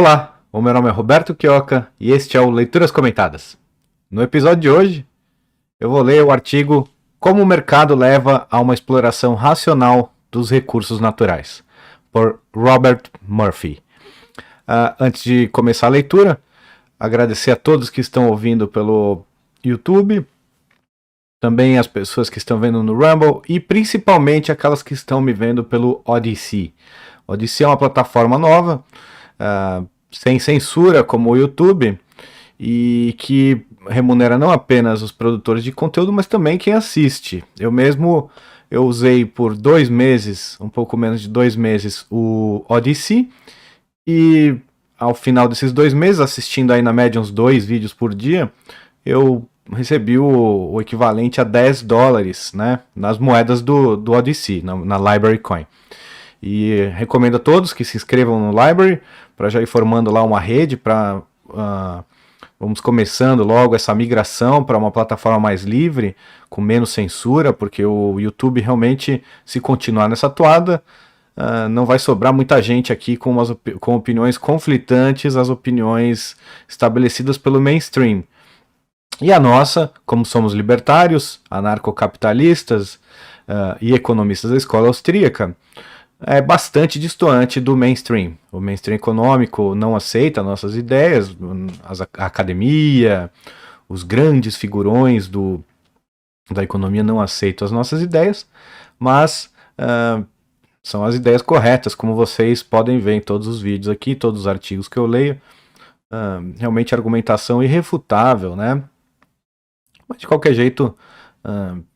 Olá, o meu nome é Roberto Quioca e este é o Leituras Comentadas. No episódio de hoje, eu vou ler o artigo Como o Mercado Leva a uma Exploração Racional dos Recursos Naturais, por Robert Murphy. Antes de começar a leitura, agradecer a todos que estão ouvindo pelo YouTube, também as pessoas que estão vendo no Rumble e principalmente aquelas que estão me vendo pelo Odysee. Odysee é uma plataforma nova, sem censura como o YouTube, e que remunera não apenas os produtores de conteúdo, mas também quem assiste. Eu usei por 2 meses, um pouco menos de 2 meses, o Odysee, e ao final desses 2 meses, assistindo aí na média uns 2 vídeos por dia, eu recebi o equivalente a $10, né, nas moedas do Odysee, na Library Coin. E recomendo a todos que se inscrevam no Library, para já ir formando lá uma rede, para vamos começando logo essa migração para uma plataforma mais livre, com menos censura, porque o YouTube realmente, se continuar nessa toada, não vai sobrar muita gente aqui com opiniões conflitantes às opiniões estabelecidas pelo mainstream. E a nossa, como somos libertários, anarcocapitalistas e economistas da escola austríaca, é bastante distoante do mainstream. O mainstream econômico não aceita nossas ideias, a academia, os grandes figurões da economia não aceitam as nossas ideias, mas são as ideias corretas, como vocês podem ver em todos os vídeos aqui, todos os artigos que eu leio. Realmente argumentação irrefutável, né? Mas de qualquer jeito,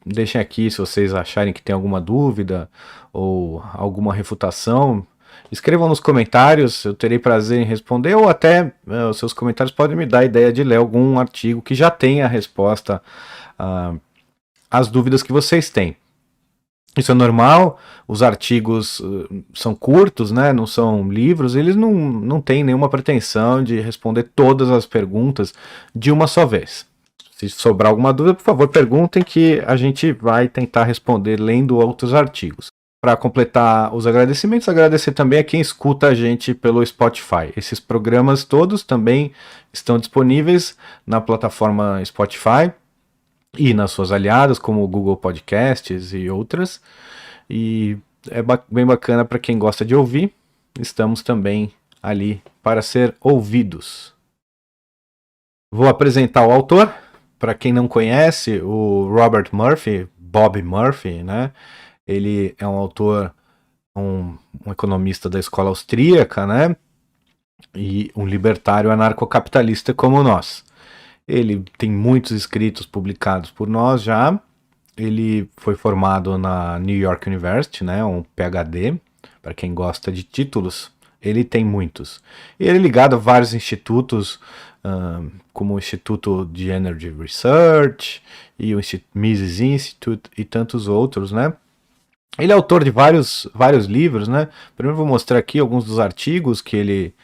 deixem aqui se vocês acharem que tem alguma dúvida ou alguma refutação. Escrevam nos comentários, eu terei prazer em responder, ou até os seus comentários podem me dar a ideia de ler algum artigo que já tenha a resposta às dúvidas que vocês têm. Isso é normal, os artigos são curtos, né? Não são livros, eles não têm nenhuma pretensão de responder todas as perguntas de uma só vez. Se sobrar alguma dúvida, por favor, perguntem que a gente vai tentar responder lendo outros artigos. Para completar os agradecimentos, agradecer também a quem escuta a gente pelo Spotify. Esses programas todos também estão disponíveis na plataforma Spotify e nas suas aliadas, como o Google Podcasts e outras. E é bem bacana para quem gosta de ouvir. Estamos também ali para ser ouvidos. Vou apresentar o autor. Para quem não conhece, o Robert Murphy, Bob Murphy, né? Ele é um autor, um economista da escola austríaca, né? E um libertário anarcocapitalista como nós. Ele tem muitos escritos publicados por nós já. Ele foi formado na New York University, né? Um PhD, para quem gosta de títulos. Ele tem muitos. Ele é ligado a vários institutos, como o Instituto de Energy Research e o Mises Institute e tantos outros, né? Ele é autor de vários livros, né? Primeiro vou mostrar aqui alguns dos artigos que ele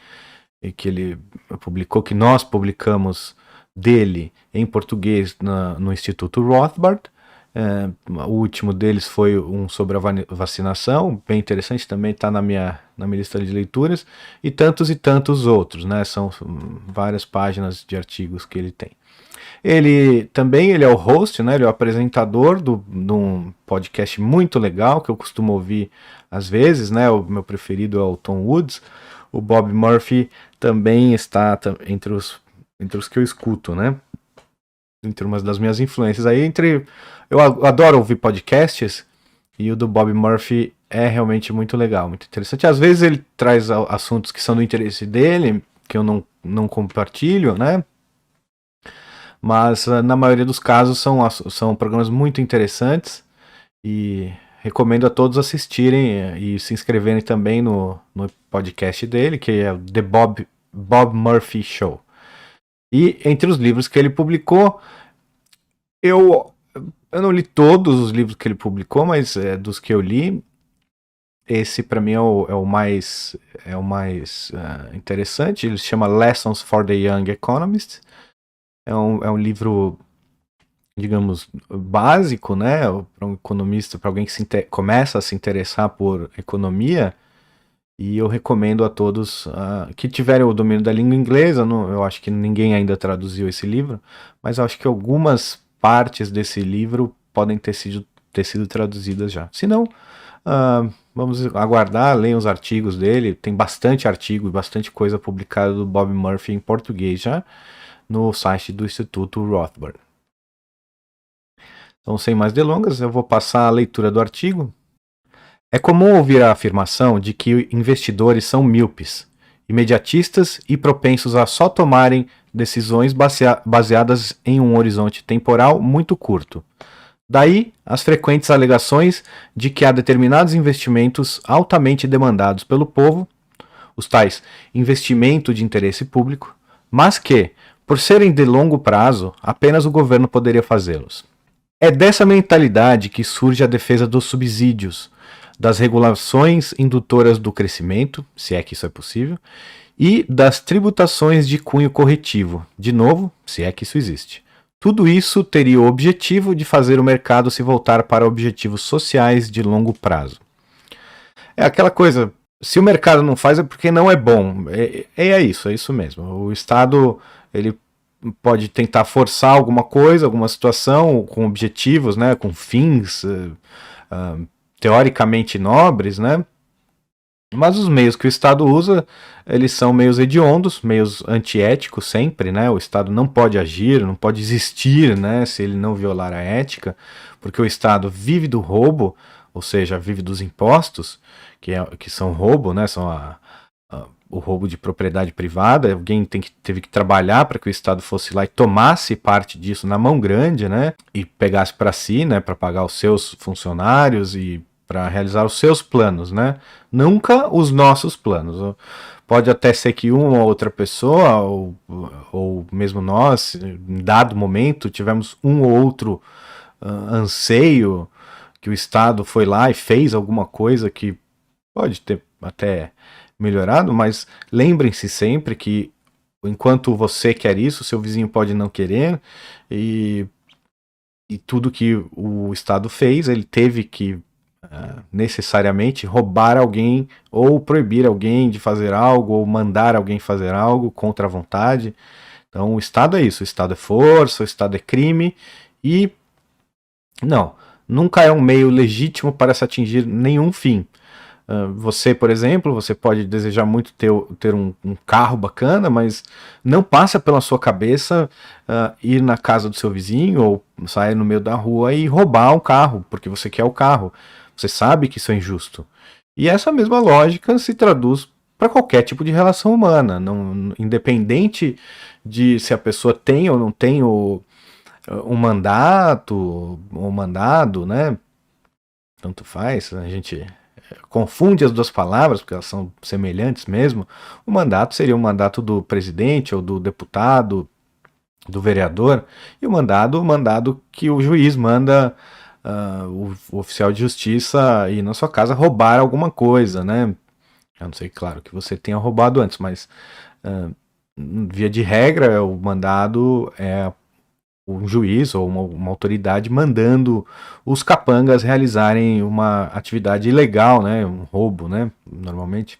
publicou, que nós publicamos dele em português no Instituto Rothbard. O último deles foi um sobre a vacinação, bem interessante, também está na minha lista de leituras, e tantos outros, né? São várias páginas de artigos que ele tem. Ele é o host, né? Ele é o apresentador de um podcast muito legal que eu costumo ouvir às vezes, né? O meu preferido é o Tom Woods. O Bob Murphy também está entre os que eu escuto, né? Entre umas das minhas influências. Eu adoro ouvir podcasts e o do Bob Murphy é realmente muito legal, muito interessante. Às vezes ele traz assuntos que são do interesse dele, que eu não compartilho, né? Mas na maioria dos casos são programas muito interessantes e recomendo a todos assistirem e se inscreverem também no podcast dele, que é o The Bob Murphy Show. E entre os livros que ele publicou, eu não li todos os livros que ele publicou, mas dos que eu li, esse para mim é o mais interessante. Ele se chama Lessons for the Young Economist. É um livro, digamos, básico, né, para um economista, para alguém que começa a se interessar por economia. E eu recomendo a todos que tiverem o domínio da língua inglesa. Eu acho que ninguém ainda traduziu esse livro, mas eu acho que algumas partes desse livro podem ter sido traduzidas já. Se não, vamos aguardar, leiam os artigos dele. Tem bastante artigo e bastante coisa publicada do Bob Murphy em português já no site do Instituto Rothbard. Então, sem mais delongas, eu vou passar a leitura do artigo. É comum ouvir a afirmação de que investidores são míopes, imediatistas e propensos a só tomarem decisões baseadas em um horizonte temporal muito curto. Daí as frequentes alegações de que há determinados investimentos altamente demandados pelo povo, os tais investimento de interesse público, mas que, por serem de longo prazo, apenas o governo poderia fazê-los. É dessa mentalidade que surge a defesa dos subsídios, das regulações indutoras do crescimento, se é que isso é possível, e das tributações de cunho corretivo, de novo, se é que isso existe. Tudo isso teria o objetivo de fazer o mercado se voltar para objetivos sociais de longo prazo. É aquela coisa, se o mercado não faz é porque não é bom. É isso mesmo. O Estado, ele pode tentar forçar alguma coisa, alguma situação, com objetivos, né, com fins teoricamente nobres, né? Mas os meios que o Estado usa, eles são meios hediondos, meios antiéticos sempre, né? O Estado não pode agir, não pode existir, né, se ele não violar a ética, porque o Estado vive do roubo, ou seja, vive dos impostos, que são roubo, né? São o roubo de propriedade privada. Alguém teve que trabalhar para que o Estado fosse lá e tomasse parte disso na mão grande, né? E pegasse para si, né? Para pagar os seus funcionários e para realizar os seus planos, né? Nunca os nossos planos. Pode até ser que uma ou outra pessoa, ou mesmo nós, em dado momento, tivemos um ou outro anseio que o Estado foi lá e fez alguma coisa que pode ter até melhorado, mas lembrem-se sempre que enquanto você quer isso, seu vizinho pode não querer, e tudo que o Estado fez, ele teve que necessariamente roubar alguém ou proibir alguém de fazer algo ou mandar alguém fazer algo contra a vontade. Então o Estado é isso, o Estado é força, o Estado é crime e nunca é um meio legítimo para se atingir nenhum fim. Você, por exemplo, você pode desejar muito ter um carro bacana, mas não passa pela sua cabeça ir na casa do seu vizinho ou sair no meio da rua e roubar um carro, porque você quer o carro. Você sabe que isso é injusto. E essa mesma lógica se traduz para qualquer tipo de relação humana, independente de se a pessoa tem ou não tem um mandato, ou mandado, né? Tanto faz, a gente confunde as duas palavras, porque elas são semelhantes mesmo. O mandato seria o mandato do presidente ou do deputado, do vereador, e o mandado que o juiz manda o oficial de justiça ir na sua casa roubar alguma coisa, né? Eu não sei, claro, que você tenha roubado antes, mas via de regra, o mandado é um juiz ou uma autoridade mandando os capangas realizarem uma atividade ilegal, né, um roubo, né, normalmente.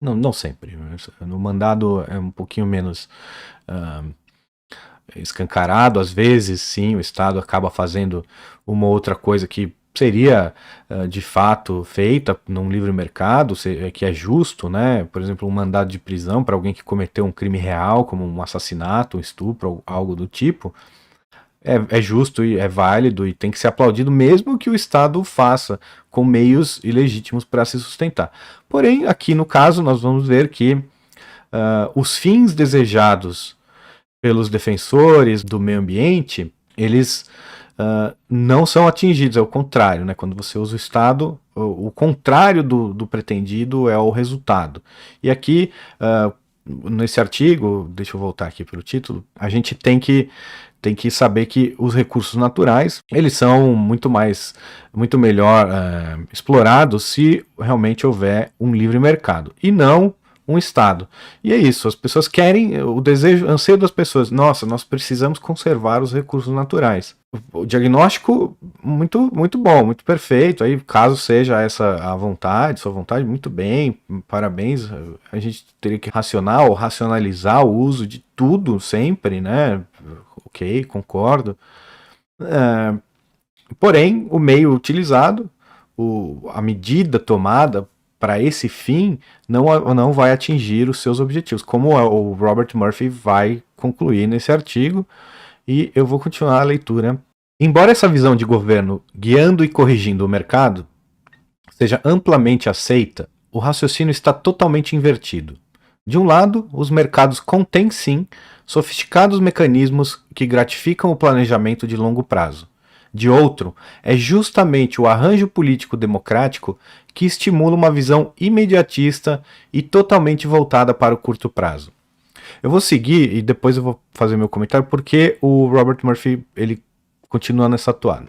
Não sempre. No mandado é um pouquinho menos escancarado. Às vezes, sim, o Estado acaba fazendo uma outra coisa que seria de fato feita num livre mercado, que é justo, né? Por exemplo, um mandado de prisão para alguém que cometeu um crime real, como um assassinato, um estupro, algo do tipo, é justo e é válido e tem que ser aplaudido, mesmo que o Estado faça com meios ilegítimos para se sustentar. Porém, aqui no caso, nós vamos ver que os fins desejados pelos defensores do meio ambiente, eles não são atingidos, é o contrário, né? Quando você usa o Estado, o contrário do pretendido é o resultado. E aqui, nesse artigo, deixa eu voltar aqui para o título, a gente tem que saber que os recursos naturais, eles são muito melhor explorados se realmente houver um livre mercado, e não um estado. E é isso, as pessoas querem, o desejo, o anseio das pessoas, nossa, nós precisamos conservar os recursos naturais. O diagnóstico muito bom, muito perfeito, aí caso seja essa a vontade, sua vontade, muito bem, parabéns, a gente teria que racionar ou racionalizar o uso de tudo sempre, né, ok, concordo. Porém, o meio utilizado, a medida tomada para esse fim não vai atingir os seus objetivos, como o Robert Murphy vai concluir nesse artigo, e eu vou continuar a leitura. Embora essa visão de governo guiando e corrigindo o mercado seja amplamente aceita, o raciocínio está totalmente invertido. De um lado, os mercados contêm sim sofisticados mecanismos que gratificam o planejamento de longo prazo. De outro, é justamente o arranjo político democrático que estimula uma visão imediatista e totalmente voltada para o curto prazo. Eu vou seguir e depois eu vou fazer meu comentário porque o Robert Murphy ele continua nessa toada.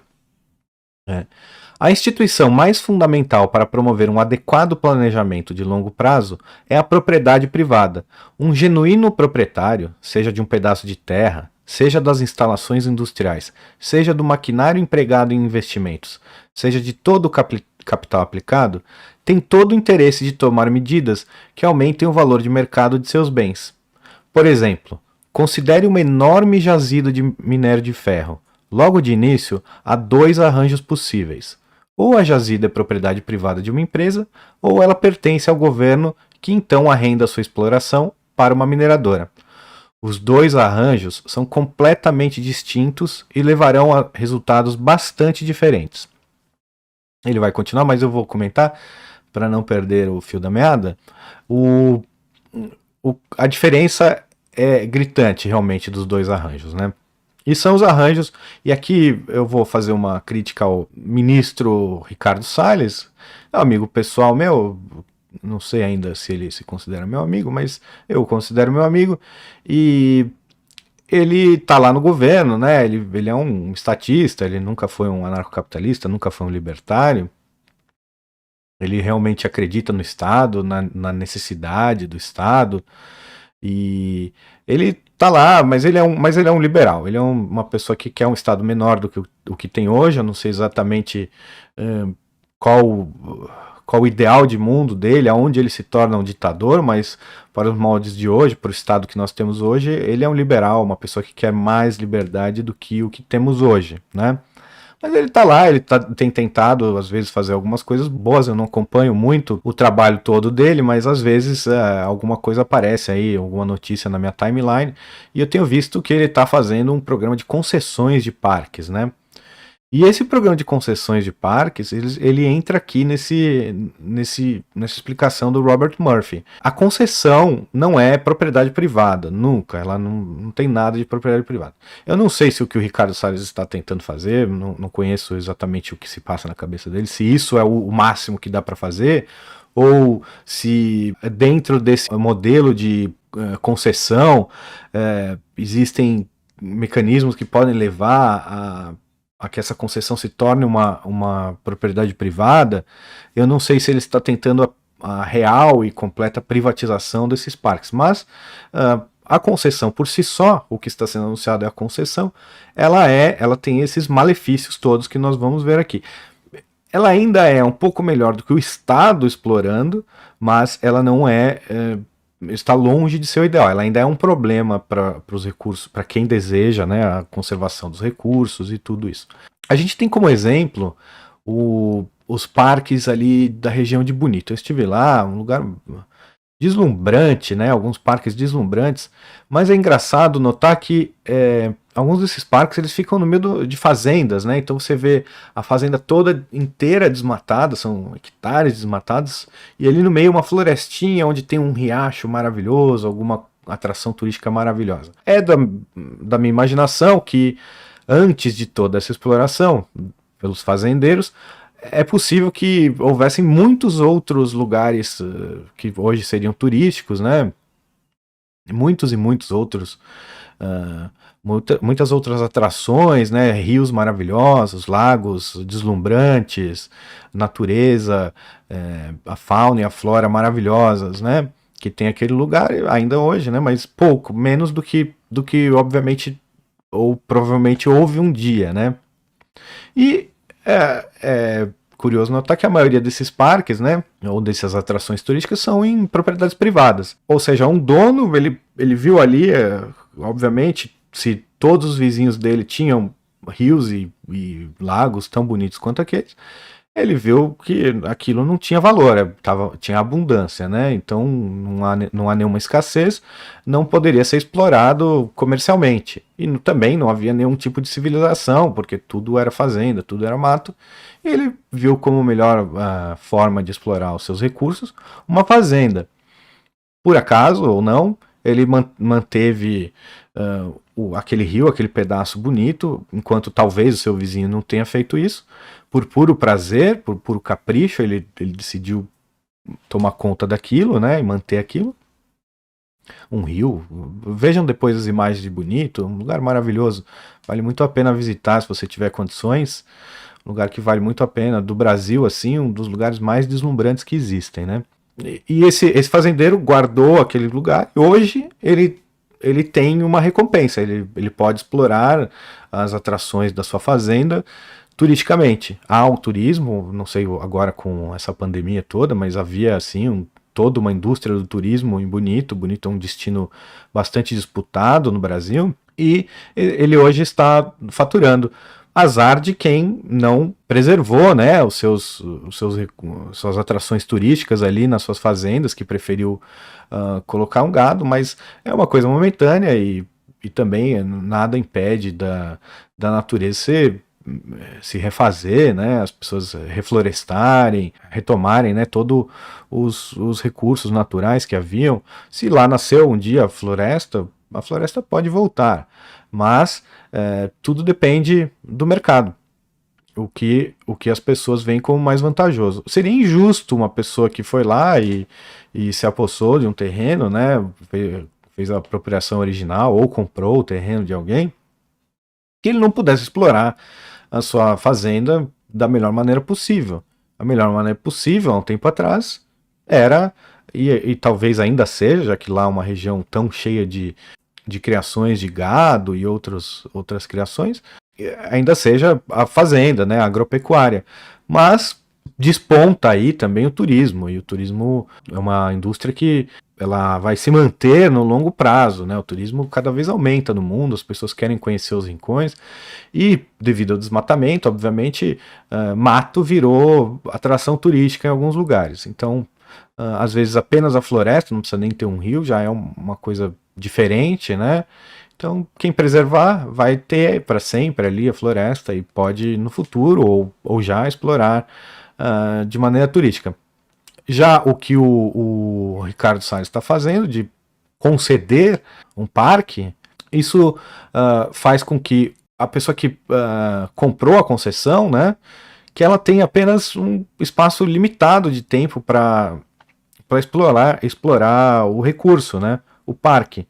A instituição mais fundamental para promover um adequado planejamento de longo prazo é a propriedade privada. Um genuíno proprietário, seja de um pedaço de terra, seja das instalações industriais, seja do maquinário empregado em investimentos, seja de todo o capital aplicado, tem todo o interesse de tomar medidas que aumentem o valor de mercado de seus bens. Por exemplo, considere uma enorme jazida de minério de ferro. Logo de início, há dois arranjos possíveis. Ou a jazida é propriedade privada de uma empresa, ou ela pertence ao governo, que então arrenda sua exploração para uma mineradora. Os dois arranjos são completamente distintos e levarão a resultados bastante diferentes. Ele vai continuar, mas eu vou comentar para não perder o fio da meada. A diferença é gritante realmente dos dois arranjos, né? E são os arranjos, e aqui eu vou fazer uma crítica ao ministro Ricardo Salles, é um amigo pessoal meu, não sei ainda se ele se considera meu amigo, mas eu o considero meu amigo, e ele tá lá no governo, né? Ele é um estatista, ele nunca foi um anarcocapitalista, nunca foi um libertário, ele realmente acredita no Estado, na necessidade do Estado, e ele tá lá, mas ele é um liberal, ele é uma pessoa que quer um Estado menor do que o que tem hoje. Eu não sei exatamente qual o ideal de mundo dele, aonde ele se torna um ditador, mas para os moldes de hoje, para o Estado que nós temos hoje, ele é um liberal, uma pessoa que quer mais liberdade do que o que temos hoje, né? Mas ele tá lá, tem tentado às vezes fazer algumas coisas boas, eu não acompanho muito o trabalho todo dele, mas às vezes alguma coisa aparece aí, alguma notícia na minha timeline, e eu tenho visto que ele tá fazendo um programa de concessões de parques, né? E esse programa de concessões de parques, ele entra aqui nessa explicação do Robert Murphy. A concessão não é propriedade privada, nunca, ela não tem nada de propriedade privada. Eu não sei se o que o Ricardo Salles está tentando fazer, não conheço exatamente o que se passa na cabeça dele, se isso é o máximo que dá para fazer, ou se dentro desse modelo de concessão existem mecanismos que podem levar a que essa concessão se torne uma propriedade privada. Eu não sei se ele está tentando a real e completa privatização desses parques, mas a concessão por si só, o que está sendo anunciado é a concessão, ela tem esses malefícios todos que nós vamos ver aqui. Ela ainda é um pouco melhor do que o Estado explorando, mas ela não está longe de ser o ideal. Ela ainda é um problema para os recursos, para quem deseja, né, a conservação dos recursos e tudo isso. A gente tem como exemplo os parques ali da região de Bonito. Eu estive lá, um lugar deslumbrante, né, alguns parques deslumbrantes, mas é engraçado notar que alguns desses parques eles ficam no meio de fazendas, né? Então você vê a fazenda toda inteira desmatada, são hectares desmatados, e ali no meio uma florestinha onde tem um riacho maravilhoso, alguma atração turística maravilhosa. É da minha imaginação que antes de toda essa exploração pelos fazendeiros, é possível que houvessem muitos outros lugares que hoje seriam turísticos, né? Muitos e muitos outros muitas outras atrações, né? Rios maravilhosos, lagos deslumbrantes, natureza, a fauna e a flora maravilhosas, né? que tem aquele lugar ainda hoje, né? Mas pouco, menos do que obviamente ou provavelmente houve um dia, né? E é curioso notar que a maioria desses parques, né, ou dessas atrações turísticas são em propriedades privadas. Ou seja, um dono, ele viu ali, obviamente, se todos os vizinhos dele tinham rios e lagos tão bonitos quanto aqueles, ele viu que aquilo não tinha valor, tinha abundância, né? Então não há nenhuma escassez, não poderia ser explorado comercialmente. E também não havia nenhum tipo de civilização, porque tudo era fazenda, tudo era mato. E ele viu como melhor forma de explorar os seus recursos uma fazenda. Por acaso ou não, ele manteve aquele rio, aquele pedaço bonito, enquanto talvez o seu vizinho não tenha feito isso. Por puro prazer, por puro capricho, ele decidiu tomar conta daquilo, né, e manter aquilo. Um rio, vejam depois as imagens de Bonito, um lugar maravilhoso, vale muito a pena visitar se você tiver condições, um lugar que vale muito a pena, do Brasil, assim, um dos lugares mais deslumbrantes que existem, né. E esse fazendeiro guardou aquele lugar, e hoje ele tem uma recompensa, ele pode explorar as atrações da sua fazenda, turisticamente. Há um turismo, não sei agora com essa pandemia toda, mas havia assim toda uma indústria do turismo em Bonito. Bonito é um destino bastante disputado no Brasil e ele hoje está faturando. Azar de quem não preservou, né, suas atrações turísticas ali nas suas fazendas, que preferiu colocar um gado, mas é uma coisa momentânea e também nada impede da natureza se refazer, né, as pessoas reflorestarem, retomarem, né, todos os recursos naturais que haviam. Se lá nasceu um dia a floresta pode voltar, mas tudo depende do mercado. O que as pessoas veem como mais vantajoso. Seria injusto uma pessoa que foi lá e se apossou de um terreno, né, fez a apropriação original ou comprou o terreno de alguém, que ele não pudesse explorar a sua fazenda da melhor maneira possível. A melhor maneira possível, há um tempo atrás, era, e talvez ainda seja, já que lá é uma região tão cheia de criações de gado e outras criações, ainda seja a fazenda, né, a agropecuária. Mas desponta aí também o turismo, e o turismo é uma indústria que ela vai se manter no longo prazo, né? O turismo cada vez aumenta no mundo, as pessoas querem conhecer os rincões e, devido ao desmatamento, obviamente, mato virou atração turística em alguns lugares. Então, às vezes apenas a floresta, não precisa nem ter um rio, já é uma coisa diferente, né? Então, quem preservar vai ter para sempre ali a floresta e pode no futuro ou já explorar de maneira turística. Já o que o Ricardo Salles está fazendo, de conceder um parque, isso faz com que a pessoa que comprou a concessão, né, que ela tenha apenas um espaço limitado de tempo para explorar o recurso, né, o parque.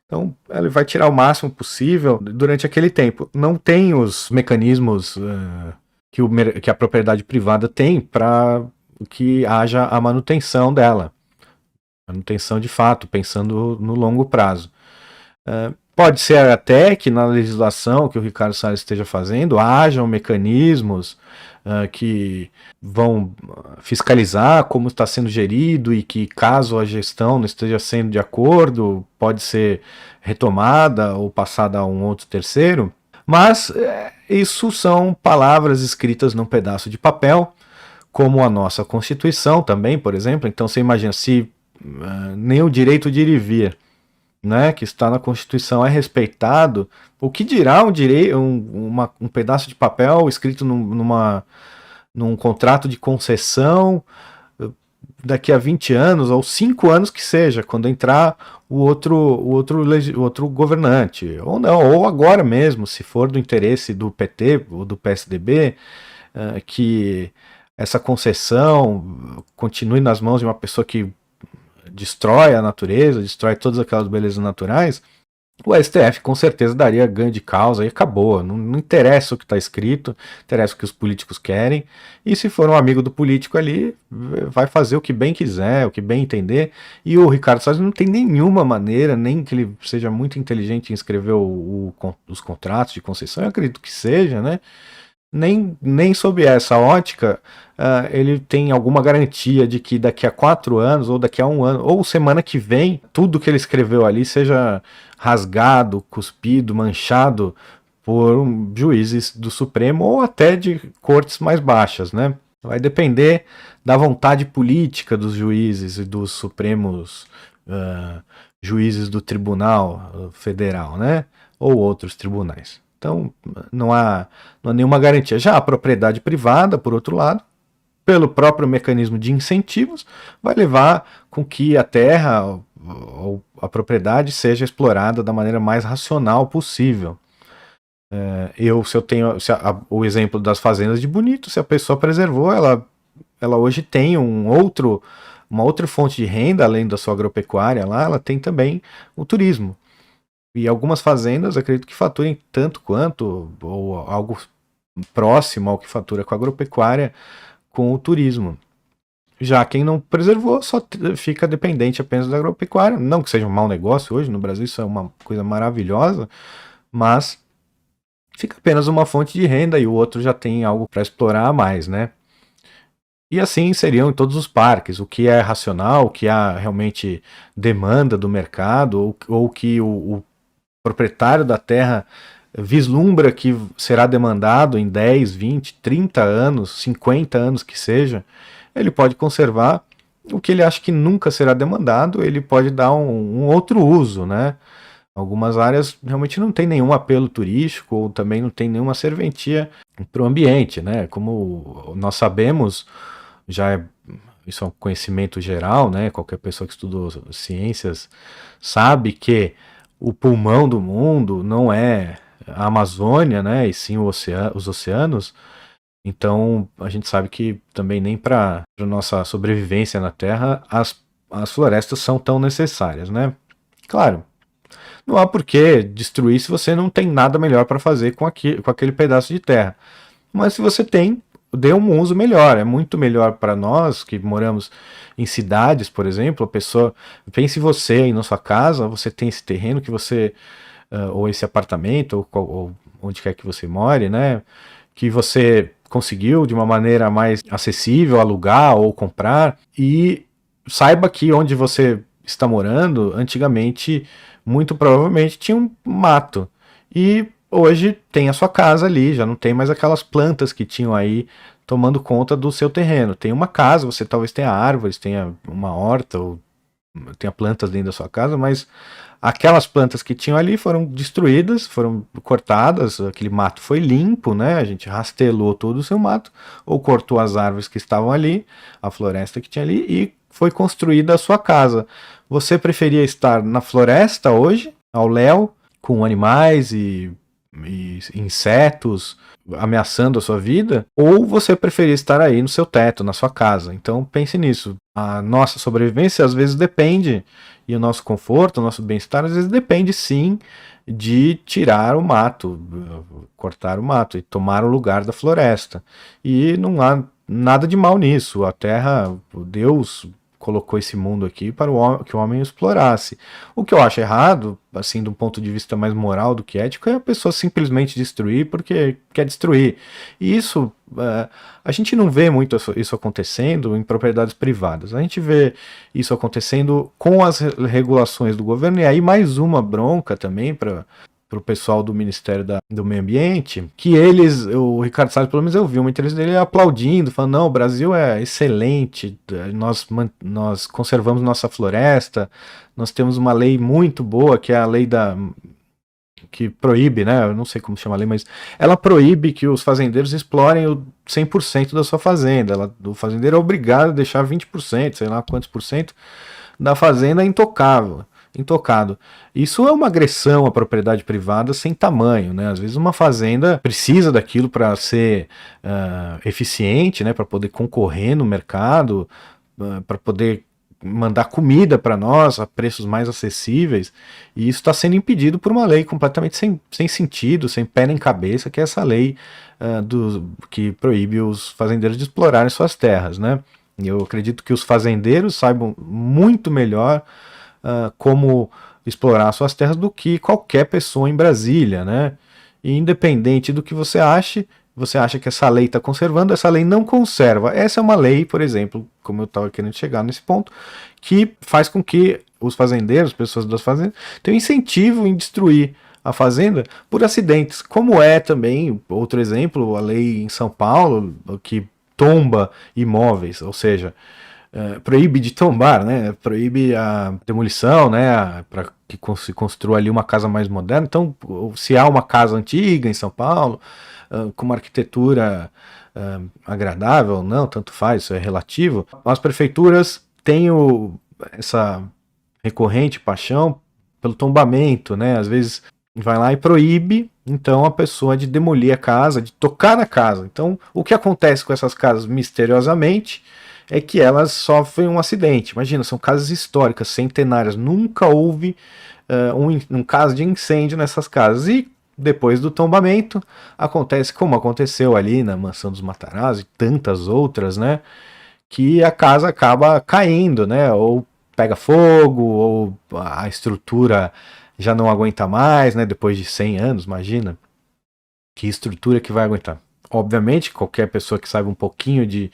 Então, ele vai tirar o máximo possível durante aquele tempo. Não tem os mecanismos que a propriedade privada tem para que haja a manutenção dela. Manutenção de fato, pensando no longo prazo. Pode ser até que na legislação que o Ricardo Salles esteja fazendo hajam mecanismos que vão fiscalizar como está sendo gerido e que, caso a gestão não esteja sendo de acordo, pode ser retomada ou passada a um outro terceiro. Mas isso são palavras escritas num pedaço de papel, como a nossa Constituição também, por exemplo. Então você imagina, se nem o direito de ir e vir, né, que está na Constituição, é respeitado, o que dirá um pedaço de papel escrito num contrato de concessão daqui a 20 anos, ou 5 anos que seja, quando entrar o outro governante, ou não, ou agora mesmo, se for do interesse do PT ou do PSDB, que essa concessão continue nas mãos de uma pessoa que destrói a natureza, destrói todas aquelas belezas naturais, o STF com certeza daria ganho de causa e acabou. Não interessa o que está escrito, interessa o que os políticos querem. E se for um amigo do político ali, vai fazer o que bem quiser, o que bem entender. E o Ricardo Salles não tem nenhuma maneira, nem que ele seja muito inteligente em escrever os contratos de concessão, eu acredito que seja, né? Nem sob essa ótica, ele tem alguma garantia de que daqui a 4 anos, ou daqui a um ano, ou semana que vem, tudo que ele escreveu ali seja rasgado, cuspido, manchado por juízes do Supremo ou até de cortes mais baixas, né? Vai depender da vontade política dos juízes e dos supremos juízes do Tribunal Federal, né? Ou outros tribunais. Então, não há nenhuma garantia. Já a propriedade privada, por outro lado, pelo próprio mecanismo de incentivos, vai levar com que a terra ou a propriedade seja explorada da maneira mais racional possível. Se eu tenho o exemplo das fazendas de Bonito, se a pessoa preservou, ela hoje tem uma outra fonte de renda, além da sua agropecuária lá, ela tem também o turismo. E algumas fazendas, acredito que faturem tanto quanto, ou algo próximo ao que fatura com a agropecuária, com o turismo. Já quem não preservou só fica dependente apenas da agropecuária. Não que seja um mau negócio hoje, no Brasil isso é uma coisa maravilhosa, mas fica apenas uma fonte de renda e o outro já tem algo para explorar a mais, né? E assim seriam em todos os parques, o que é racional, o que há realmente demanda do mercado, ou que o proprietário da terra vislumbra que será demandado em 10, 20, 30 anos, 50 anos que seja, ele pode conservar. O que ele acha que nunca será demandado, ele pode dar um outro uso, né? Algumas áreas realmente não tem nenhum apelo turístico ou também não tem nenhuma serventia para o ambiente, né? Como nós sabemos, isso é um conhecimento geral, né? Qualquer pessoa que estudou ciências sabe que o pulmão do mundo não é a Amazônia, né? E sim os oceanos. Então a gente sabe que também nem para a nossa sobrevivência na Terra as florestas são tão necessárias, né? Claro, não há por que destruir se você não tem nada melhor para fazer com aquele pedaço de terra. Mas se você tem, dê um uso melhor. É muito melhor para nós que moramos em cidades, por exemplo. A pessoa, pense você aí na sua casa, você tem esse terreno que você, ou esse apartamento, ou onde quer que você more, né? Que você conseguiu de uma maneira mais acessível alugar ou comprar, e saiba que onde você está morando, antigamente, muito provavelmente tinha um mato. E hoje tem a sua casa ali, já não tem mais aquelas plantas que tinham aí tomando conta do seu terreno. Tem uma casa, você talvez tenha árvores, tenha uma horta, ou tenha plantas dentro da sua casa, mas aquelas plantas que tinham ali foram destruídas, foram cortadas, aquele mato foi limpo, né? A gente rastelou todo o seu mato, ou cortou as árvores que estavam ali, a floresta que tinha ali, e foi construída a sua casa. Você preferia estar na floresta hoje, ao léu, com animais e insetos ameaçando a sua vida, ou você preferia estar aí no seu teto, na sua casa? Então pense nisso. A nossa sobrevivência às vezes depende, e o nosso conforto, o nosso bem-estar às vezes depende sim de tirar o mato, cortar o mato e tomar o lugar da floresta. E não há nada de mal nisso. A terra, Deus colocou esse mundo aqui para que o homem explorasse. O que eu acho errado, assim, de um ponto de vista mais moral do que ético, é a pessoa simplesmente destruir porque quer destruir. E isso, a gente não vê muito isso acontecendo em propriedades privadas. A gente vê isso acontecendo com as regulações do governo, e aí mais uma bronca também para o pessoal do Ministério do Meio Ambiente, que o Ricardo Salles, pelo menos eu vi uma entrevista dele aplaudindo, falando, não, o Brasil é excelente, nós conservamos nossa floresta, nós temos uma lei muito boa, que é a lei que proíbe, né, eu não sei como chama a lei, mas ela proíbe que os fazendeiros explorem o 100% da sua fazenda. O fazendeiro é obrigado a deixar 20%, sei lá quantos por cento, da fazenda intocável. Intocado. Isso é uma agressão à propriedade privada sem tamanho, né? Às vezes uma fazenda precisa daquilo para ser eficiente, né? Para poder concorrer no mercado, para poder mandar comida para nós a preços mais acessíveis, e isso está sendo impedido por uma lei completamente sem sentido, sem pé nem cabeça, que é essa lei que proíbe os fazendeiros de explorarem suas terras, né? Eu acredito que os fazendeiros saibam muito melhor como explorar suas terras do que qualquer pessoa em Brasília, né? E independente do que você acha que essa lei está conservando, essa lei não conserva. Essa é uma lei, por exemplo, como eu estava querendo chegar nesse ponto, que faz com que os fazendeiros, pessoas das fazendas, tenham incentivo em destruir a fazenda por acidentes, como é também, outro exemplo, a lei em São Paulo, que tomba imóveis, ou seja, proíbe de tombar, né? Proíbe a demolição, né? Para que se construa ali uma casa mais moderna. Então, se há uma casa antiga em São Paulo, com uma arquitetura agradável, não, tanto faz, isso é relativo. As prefeituras têm essa recorrente paixão pelo tombamento, né? Às vezes vai lá e proíbe, então, a pessoa de demolir a casa, de tocar na casa. Então, o que acontece com essas casas misteriosamente é que elas sofrem um acidente. Imagina, são casas históricas, centenárias, nunca houve um caso de incêndio nessas casas. E depois do tombamento, acontece como aconteceu ali na Mansão dos Matarazzo e tantas outras, né? Que a casa acaba caindo, né? Ou pega fogo, ou a estrutura já não aguenta mais, né? Depois de 100 anos, imagina. Que estrutura que vai aguentar? Obviamente, qualquer pessoa que saiba um pouquinho de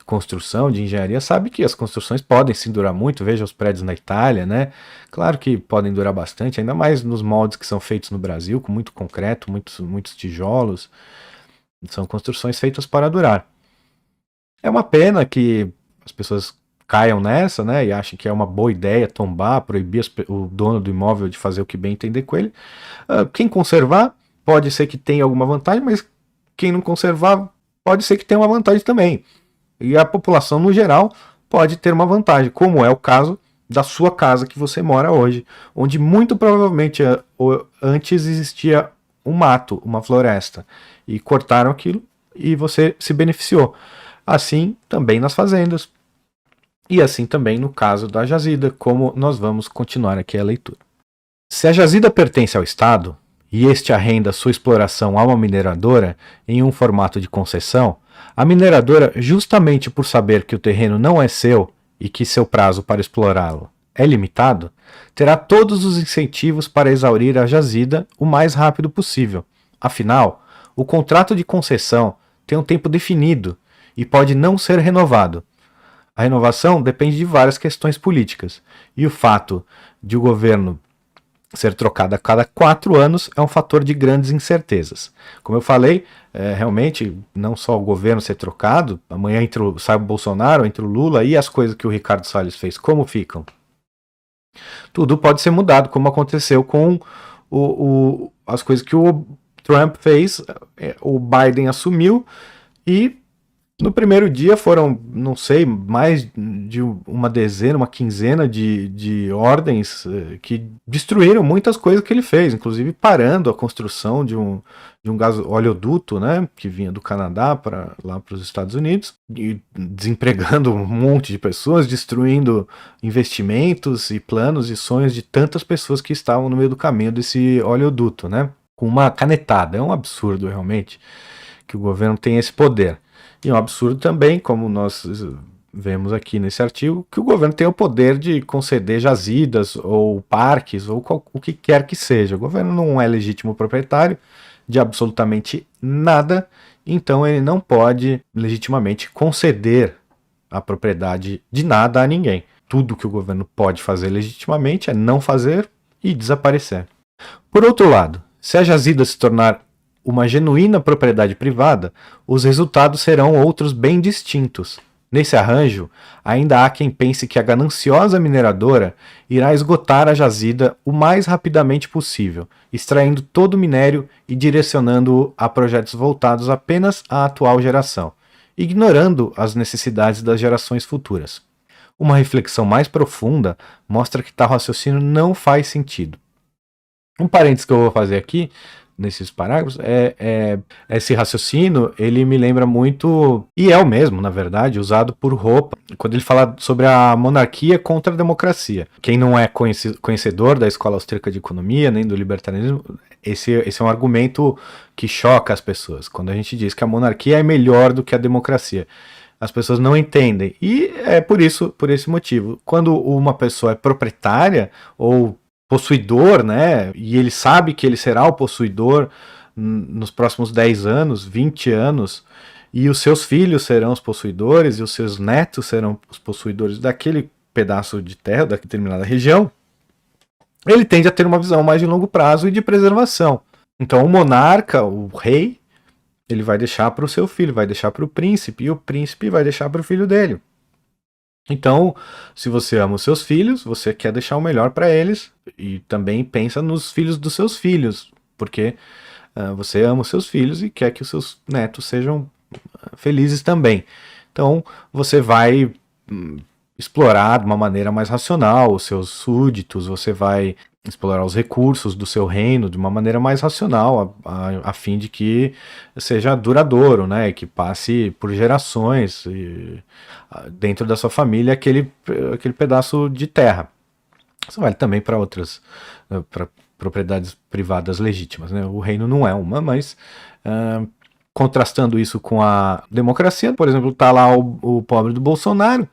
construção, de engenharia, sabe que as construções podem sim durar muito. Veja os prédios na Itália, né? Claro que podem durar bastante, ainda mais nos moldes que são feitos no Brasil, com muito concreto, muitos tijolos. São construções feitas para durar. É uma pena que as pessoas caiam nessa, né, e achem que é uma boa ideia tombar, proibir o dono do imóvel de fazer o que bem entender com ele. Quem conservar, pode ser que tenha alguma vantagem, mas quem não conservar, pode ser que tenha uma vantagem também. E a população, no geral, pode ter uma vantagem, como é o caso da sua casa que você mora hoje, onde muito provavelmente antes existia um mato, uma floresta, e cortaram aquilo e você se beneficiou. Assim também nas fazendas, e assim também no caso da jazida, como nós vamos continuar aqui a leitura. Se a jazida pertence ao Estado, e este arrenda sua exploração a uma mineradora em um formato de concessão, a mineradora, justamente por saber que o terreno não é seu e que seu prazo para explorá-lo é limitado, terá todos os incentivos para exaurir a jazida o mais rápido possível. Afinal, o contrato de concessão tem um tempo definido e pode não ser renovado. A renovação depende de várias questões políticas, e o fato de o governo ser trocado a cada 4 anos é um fator de grandes incertezas. Como eu falei, realmente, não só o governo ser trocado, amanhã sai o Bolsonaro, entra o Lula, e as coisas que o Ricardo Salles fez, como ficam? Tudo pode ser mudado, como aconteceu com as coisas que o Trump fez. O Biden assumiu e no primeiro dia foram, não sei, mais de uma dezena, uma quinzena de ordens que destruíram muitas coisas que ele fez, inclusive parando a construção de um oleoduto, né, que vinha do Canadá lá para os Estados Unidos, e desempregando um monte de pessoas, destruindo investimentos e planos e sonhos de tantas pessoas que estavam no meio do caminho desse oleoduto, né, com uma canetada. É um absurdo, realmente, que o governo tem esse poder. E é um absurdo também, como nós vemos aqui nesse artigo, que o governo tem o poder de conceder jazidas ou parques ou o que quer que seja. O governo não é legítimo proprietário de absolutamente nada, então ele não pode legitimamente conceder a propriedade de nada a ninguém. Tudo que o governo pode fazer legitimamente é não fazer e desaparecer. Por outro lado, se a jazida se tornar uma genuína propriedade privada, os resultados serão outros bem distintos. Nesse arranjo, ainda há quem pense que a gananciosa mineradora irá esgotar a jazida o mais rapidamente possível, extraindo todo o minério e direcionando-o a projetos voltados apenas à atual geração, ignorando as necessidades das gerações futuras. Uma reflexão mais profunda mostra que tal raciocínio não faz sentido. Um parênteses que eu vou fazer aqui: nesses parágrafos, esse raciocínio, ele me lembra muito, e é o mesmo, na verdade, usado por Hoppe, quando ele fala sobre a monarquia contra a democracia. Quem não é conhecedor da escola austríaca de economia, nem do libertarianismo, esse é um argumento que choca as pessoas, quando a gente diz que a monarquia é melhor do que a democracia. As pessoas não entendem, e é por esse motivo. Quando uma pessoa é proprietária, ou possuidor, né? E ele sabe que ele será o possuidor nos próximos 10 anos, 20 anos, e os seus filhos serão os possuidores, e os seus netos serão os possuidores daquele pedaço de terra, daquela determinada região, ele tende a ter uma visão mais de longo prazo e de preservação. Então o monarca, o rei, ele vai deixar para o seu filho, vai deixar para o príncipe, e o príncipe vai deixar para o filho dele. Então, se você ama os seus filhos, você quer deixar o melhor para eles e também pensa nos filhos dos seus filhos, porque você ama os seus filhos e quer que os seus netos sejam felizes também. Então, você vai explorar de uma maneira mais racional os seus súditos, você vai explorar os recursos do seu reino de uma maneira mais racional, a fim de que seja duradouro, né, que passe por gerações dentro da sua família aquele pedaço de terra. Isso vale também para outras para propriedades privadas legítimas, né? O reino não é uma, mas contrastando isso com a democracia, por exemplo, tá lá o pobre do Bolsonaro,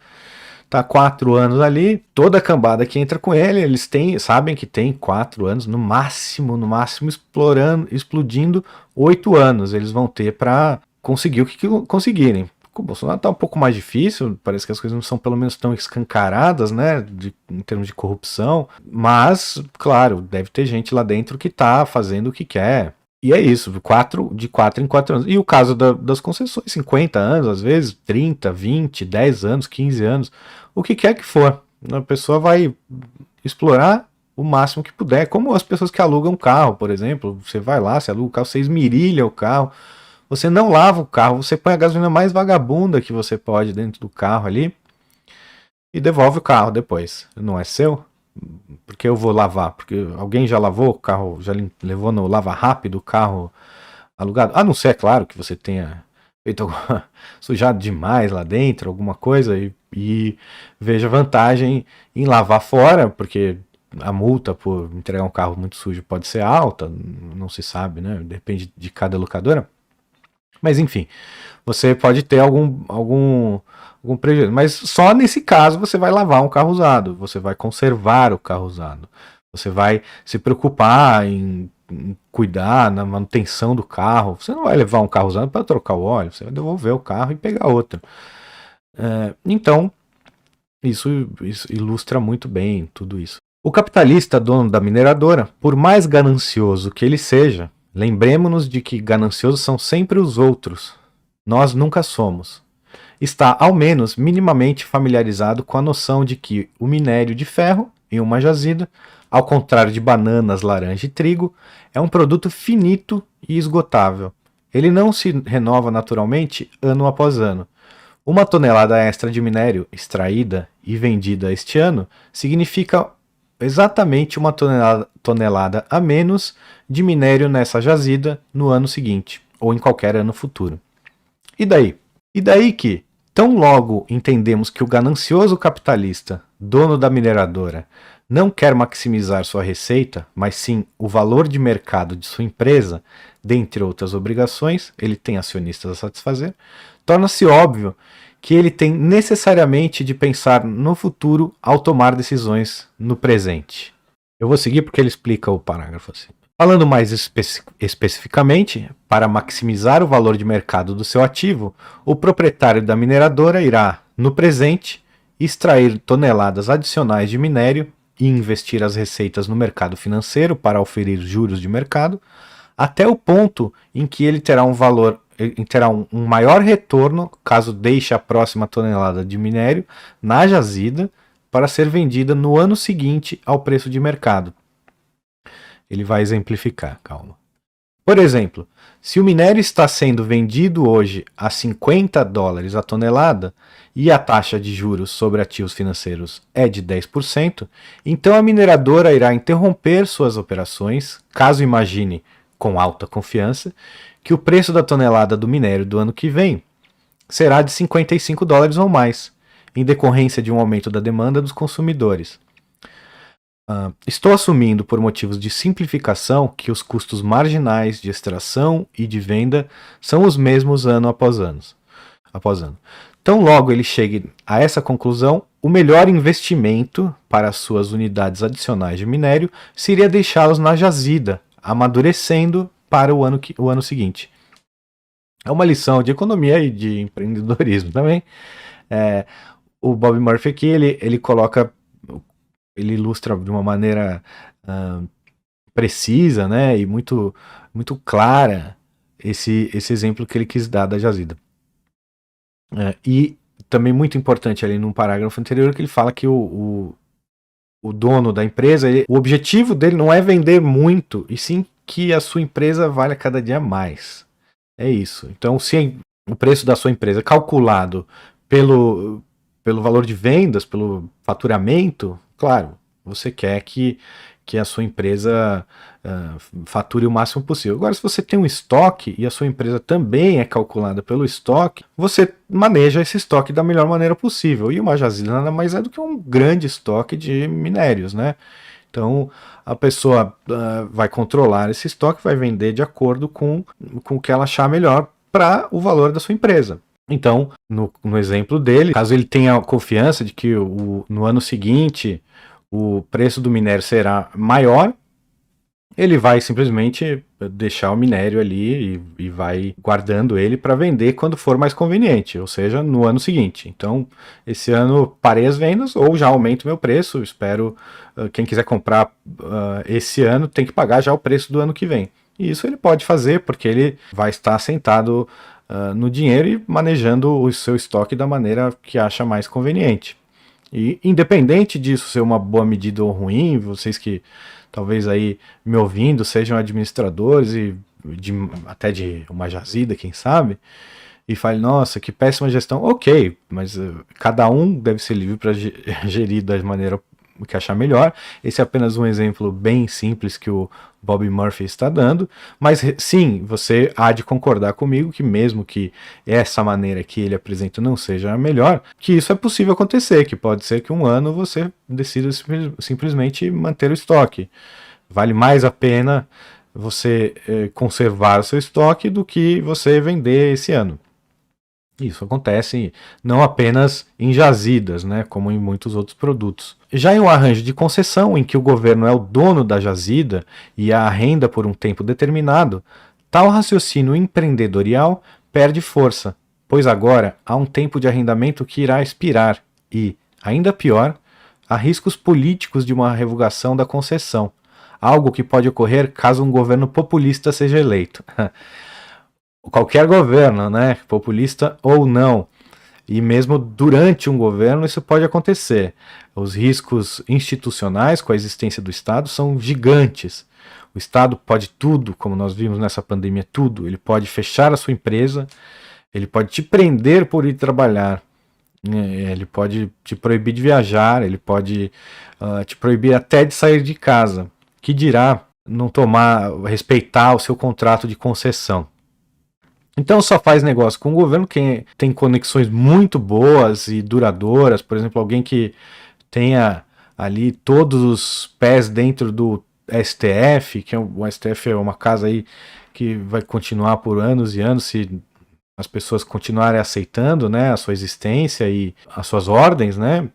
tá 4 anos ali, toda a cambada que entra com ele, eles sabem que tem 4 anos, no máximo explodindo 8 anos eles vão ter para conseguir o que conseguirem. Com o Bolsonaro tá um pouco mais difícil, parece que as coisas não são pelo menos tão escancaradas, né, em termos de corrupção, mas, claro, deve ter gente lá dentro que tá fazendo o que quer. E é isso, de 4 em 4 anos. E o caso das concessões, 50 anos, às vezes 30, 20, 10 anos, 15 anos, o que quer que for. A pessoa vai explorar o máximo que puder, como as pessoas que alugam carro, por exemplo. Você vai lá, você aluga o carro, você esmirilha o carro, você não lava o carro, você põe a gasolina mais vagabunda que você pode dentro do carro ali e devolve o carro depois. Não é seu? Porque eu vou lavar? Porque alguém já lavou o carro, já levou no lava rápido o carro alugado? A não ser, é claro, que você tenha feito sujado demais lá dentro, alguma coisa, e veja vantagem em lavar fora, porque a multa por entregar um carro muito sujo pode ser alta, não se sabe, né? Depende de cada locadora. Mas enfim, você pode ter algum prejuízo. Mas só nesse caso você vai lavar um carro usado, você vai conservar o carro usado, você vai se preocupar em cuidar na manutenção do carro. Você não vai levar um carro usado para trocar o óleo, você vai devolver o carro e pegar outro. Então, isso ilustra muito bem tudo isso. O capitalista, dono da mineradora, por mais ganancioso que ele seja, lembremos-nos de que gananciosos são sempre os outros. Nós nunca somos. Está, ao menos, minimamente familiarizado com a noção de que o minério de ferro, em uma jazida, ao contrário de bananas, laranja e trigo, é um produto finito e esgotável. Ele não se renova naturalmente ano após ano. Uma tonelada extra de minério extraída e vendida este ano significa exatamente uma tonelada a menos de minério nessa jazida no ano seguinte, ou em qualquer ano futuro. E daí? E daí que, tão logo entendemos que o ganancioso capitalista, dono da mineradora, não quer maximizar sua receita, mas sim o valor de mercado de sua empresa, dentre outras obrigações, ele tem acionistas a satisfazer, torna-se óbvio que ele tem necessariamente de pensar no futuro ao tomar decisões no presente. Eu vou seguir porque ele explica o parágrafo assim. Falando mais especificamente, para maximizar o valor de mercado do seu ativo, o proprietário da mineradora irá, no presente, extrair toneladas adicionais de minério e investir as receitas no mercado financeiro para oferir juros de mercado, até o ponto em que ele terá um maior retorno caso deixe a próxima tonelada de minério na jazida para ser vendida no ano seguinte ao preço de mercado. Ele vai exemplificar, calma. Por exemplo, se o minério está sendo vendido hoje a $50 a tonelada e a taxa de juros sobre ativos financeiros é de 10%, então a mineradora irá interromper suas operações, caso imagine, com alta confiança, que o preço da tonelada do minério do ano que vem será de $55 ou mais, em decorrência de um aumento da demanda dos consumidores. Estou assumindo, por motivos de simplificação, que os custos marginais de extração e de venda são os mesmos ano após ano. Tão logo ele chegue a essa conclusão, o melhor investimento para as suas unidades adicionais de minério seria deixá-los na jazida, amadurecendo para o ano seguinte. É uma lição de economia e de empreendedorismo também. O Bob Murphy aqui, ele coloca, ele ilustra de uma maneira precisa, né, e muito, muito clara esse exemplo que ele quis dar da jazida. E também muito importante ali num parágrafo anterior que ele fala que o dono da empresa, o objetivo dele não é vender muito, e sim que a sua empresa valha cada dia mais. É isso. Então, se o preço da sua empresa é calculado pelo valor de vendas, pelo faturamento, claro, você quer que a sua empresa fature o máximo possível. Agora, se você tem um estoque e a sua empresa também é calculada pelo estoque, você maneja esse estoque da melhor maneira possível. E uma jazida nada mais é do que um grande estoque de minérios, né? Então, a pessoa vai controlar esse estoque, vai vender de acordo com o que ela achar melhor para o valor da sua empresa. Então, no exemplo dele, caso ele tenha confiança de que no ano seguinte o preço do minério será maior, ele vai simplesmente deixar o minério ali e vai guardando ele para vender quando for mais conveniente, ou seja, no ano seguinte. Então, esse ano parei as vendas ou já aumento meu preço, espero quem quiser comprar esse ano tem que pagar já o preço do ano que vem. E isso ele pode fazer porque ele vai estar sentado no dinheiro e manejando o seu estoque da maneira que acha mais conveniente. E independente disso ser uma boa medida ou ruim, vocês que talvez aí me ouvindo sejam administradores e até de uma jazida, quem sabe, e fale, nossa, que péssima gestão. Ok, mas cada um deve ser livre para gerir da maneira que achar melhor. Esse é apenas um exemplo bem simples que o Bob Murphy está dando, mas sim, você há de concordar comigo que mesmo que essa maneira que ele apresenta não seja a melhor, que isso é possível acontecer, que pode ser que um ano você decida simplesmente manter o estoque. Vale mais a pena você conservar o seu estoque do que você vender esse ano. Isso acontece não apenas em jazidas, né, como em muitos outros produtos. Já em um arranjo de concessão, em que o governo é o dono da jazida e a arrenda por um tempo determinado, tal raciocínio empreendedorial perde força, pois agora há um tempo de arrendamento que irá expirar e, ainda pior, há riscos políticos de uma revogação da concessão, algo que pode ocorrer caso um governo populista seja eleito. Qualquer governo, né, populista ou não, e mesmo durante um governo isso pode acontecer. Os riscos institucionais com a existência do Estado são gigantes. O Estado pode tudo, como nós vimos nessa pandemia, tudo. Ele pode fechar a sua empresa, ele pode te prender por ir trabalhar, ele pode te proibir de viajar, ele pode te proibir até de sair de casa. Que dirá não respeitar o seu contrato de concessão. Então só faz negócio com o governo quem tem conexões muito boas e duradouras, por exemplo, alguém que tenha ali todos os pés dentro do STF, que o STF é uma casa aí que vai continuar por anos e anos se as pessoas continuarem aceitando, né, a sua existência e as suas ordens, né?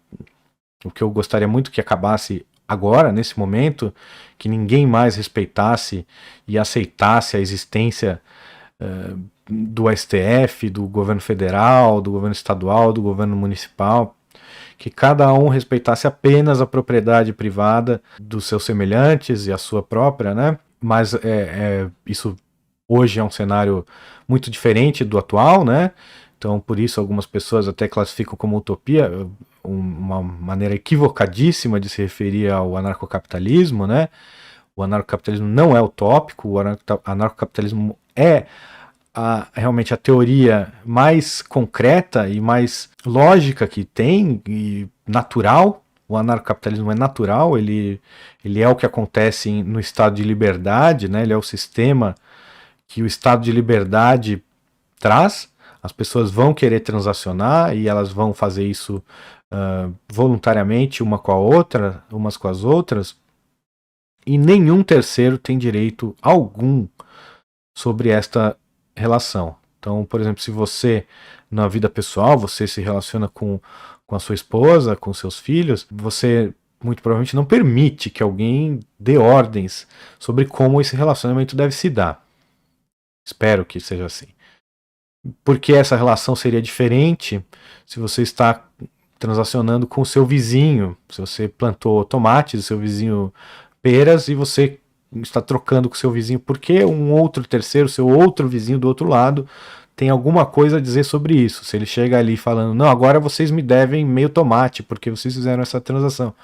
O que eu gostaria muito que acabasse agora, nesse momento, que ninguém mais respeitasse e aceitasse a existência do STF, do governo federal, do governo estadual, do governo municipal, que cada um respeitasse apenas a propriedade privada dos seus semelhantes e a sua própria, né? Mas isso hoje é um cenário muito diferente do atual, né? Então, por isso, algumas pessoas até classificam como utopia, uma maneira equivocadíssima de se referir ao anarcocapitalismo, né? O anarcocapitalismo não é utópico, o anarcocapitalismo é realmente a teoria mais concreta e mais lógica que tem, e natural, o anarcocapitalismo é natural, ele é o que acontece no estado de liberdade, né? Ele é o sistema que o estado de liberdade traz. As pessoas vão querer transacionar e elas vão fazer isso voluntariamente uma com a outra, umas com as outras, e nenhum terceiro tem direito algum sobre esta relação. Então, por exemplo, se você, na vida pessoal, você se relaciona com a sua esposa, com seus filhos, você muito provavelmente não permite que alguém dê ordens sobre como esse relacionamento deve se dar. Espero que seja assim. Porque essa relação seria diferente se você está transacionando com o seu vizinho. Se você plantou tomates, o seu vizinho peras, e você está trocando com o seu vizinho, porque um outro terceiro, seu outro vizinho do outro lado, tem alguma coisa a dizer sobre isso. Se ele chega ali falando, não, agora vocês me devem meio tomate, porque vocês fizeram essa transação.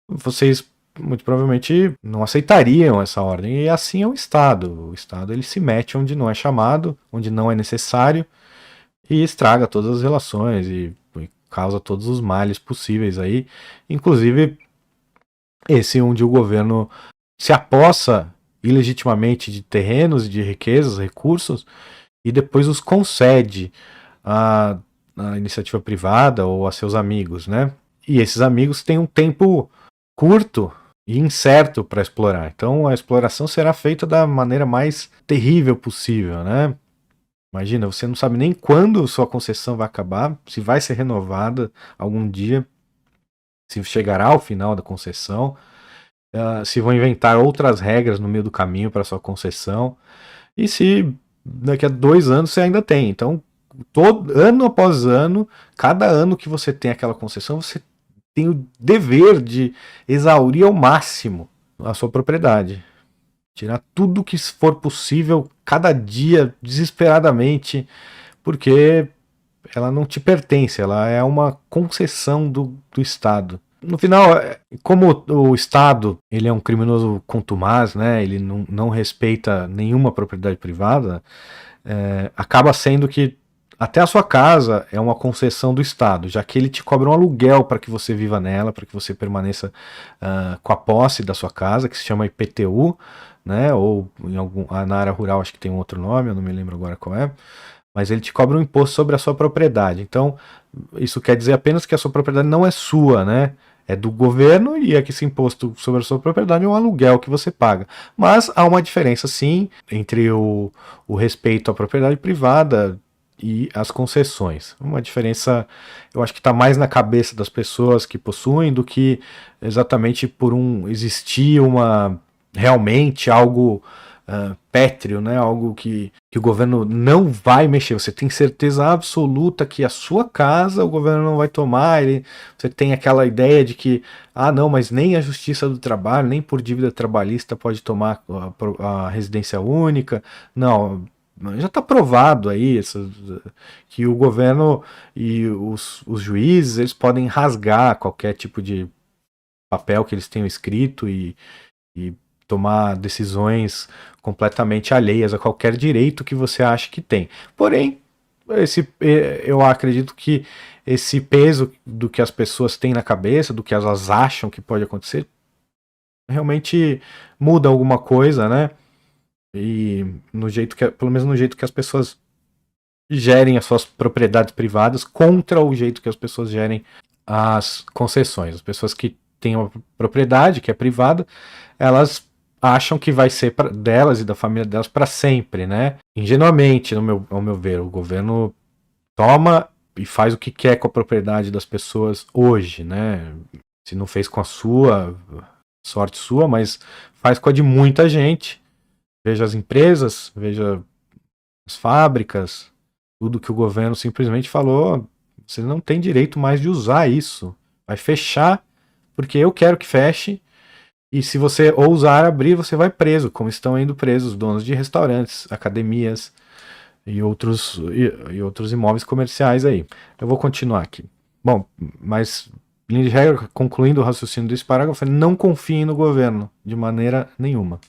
Vocês muito provavelmente não aceitariam essa ordem. E assim é o Estado. O Estado ele se mete onde não é chamado, onde não é necessário, e estraga todas as relações e causa todos os males possíveis aí, inclusive esse onde o governo se apossa ilegitimamente de terrenos, de riquezas, recursos, e depois os concede à iniciativa privada ou a seus amigos, né? E esses amigos têm um tempo curto e incerto para explorar. Então a exploração será feita da maneira mais terrível possível, né? Imagina, você não sabe nem quando sua concessão vai acabar, se vai ser renovada algum dia, se chegará ao final da concessão, se vão inventar outras regras no meio do caminho para sua concessão, e se daqui a 2 anos você ainda tem. Então, ano após ano, cada ano que você tem aquela concessão, você tem o dever de exaurir ao máximo a sua propriedade. Tirar tudo que for possível, cada dia, desesperadamente, porque ela não te pertence, ela é uma concessão do Estado. No final, como o Estado ele é um criminoso contumaz, né, ele não respeita nenhuma propriedade privada, acaba sendo que até a sua casa é uma concessão do Estado, já que ele te cobra um aluguel para que você viva nela, para que você permaneça com a posse da sua casa, que se chama IPTU, né, ou na área rural acho que tem um outro nome, eu não me lembro agora qual é, mas ele te cobra um imposto sobre a sua propriedade. Então, isso quer dizer apenas que a sua propriedade não é sua, né? É do governo, e é que esse imposto sobre a sua propriedade é um aluguel que você paga. Mas há uma diferença, sim, entre o respeito à propriedade privada e as concessões. Uma diferença, eu acho que está mais na cabeça das pessoas que possuem do que exatamente por existir realmente algo pétreo, né? Algo que o governo não vai mexer. Você tem certeza absoluta que a sua casa o governo não vai tomar. Você tem aquela ideia de que, não, mas nem a Justiça do Trabalho, nem por dívida trabalhista pode tomar a residência única. Não, já está provado aí que o governo e os juízes eles podem rasgar qualquer tipo de papel que eles tenham escrito e tomar decisões completamente alheias a qualquer direito que você acha que tem. Porém, eu acredito que esse peso do que as pessoas têm na cabeça, do que elas acham que pode acontecer, realmente muda alguma coisa, né? E pelo menos no jeito que as pessoas gerem as suas propriedades privadas contra o jeito que as pessoas gerem as concessões. As pessoas que têm uma propriedade que é privada, elas acham que vai ser delas e da família delas para sempre, né? Ingenuamente, ao meu ver, o governo toma e faz o que quer com a propriedade das pessoas hoje, né? Se não fez com a sua, sorte sua, mas faz com a de muita gente. Veja as empresas, veja as fábricas, tudo que o governo simplesmente falou, você não tem direito mais de usar isso. Vai fechar porque eu quero que feche. E se você ousar abrir, você vai preso, como estão indo presos donos de restaurantes, academias e outros imóveis comerciais aí. Eu vou continuar aqui. Bom, mas, linha de regra, concluindo o raciocínio desse parágrafo, não confiem no governo, de maneira nenhuma.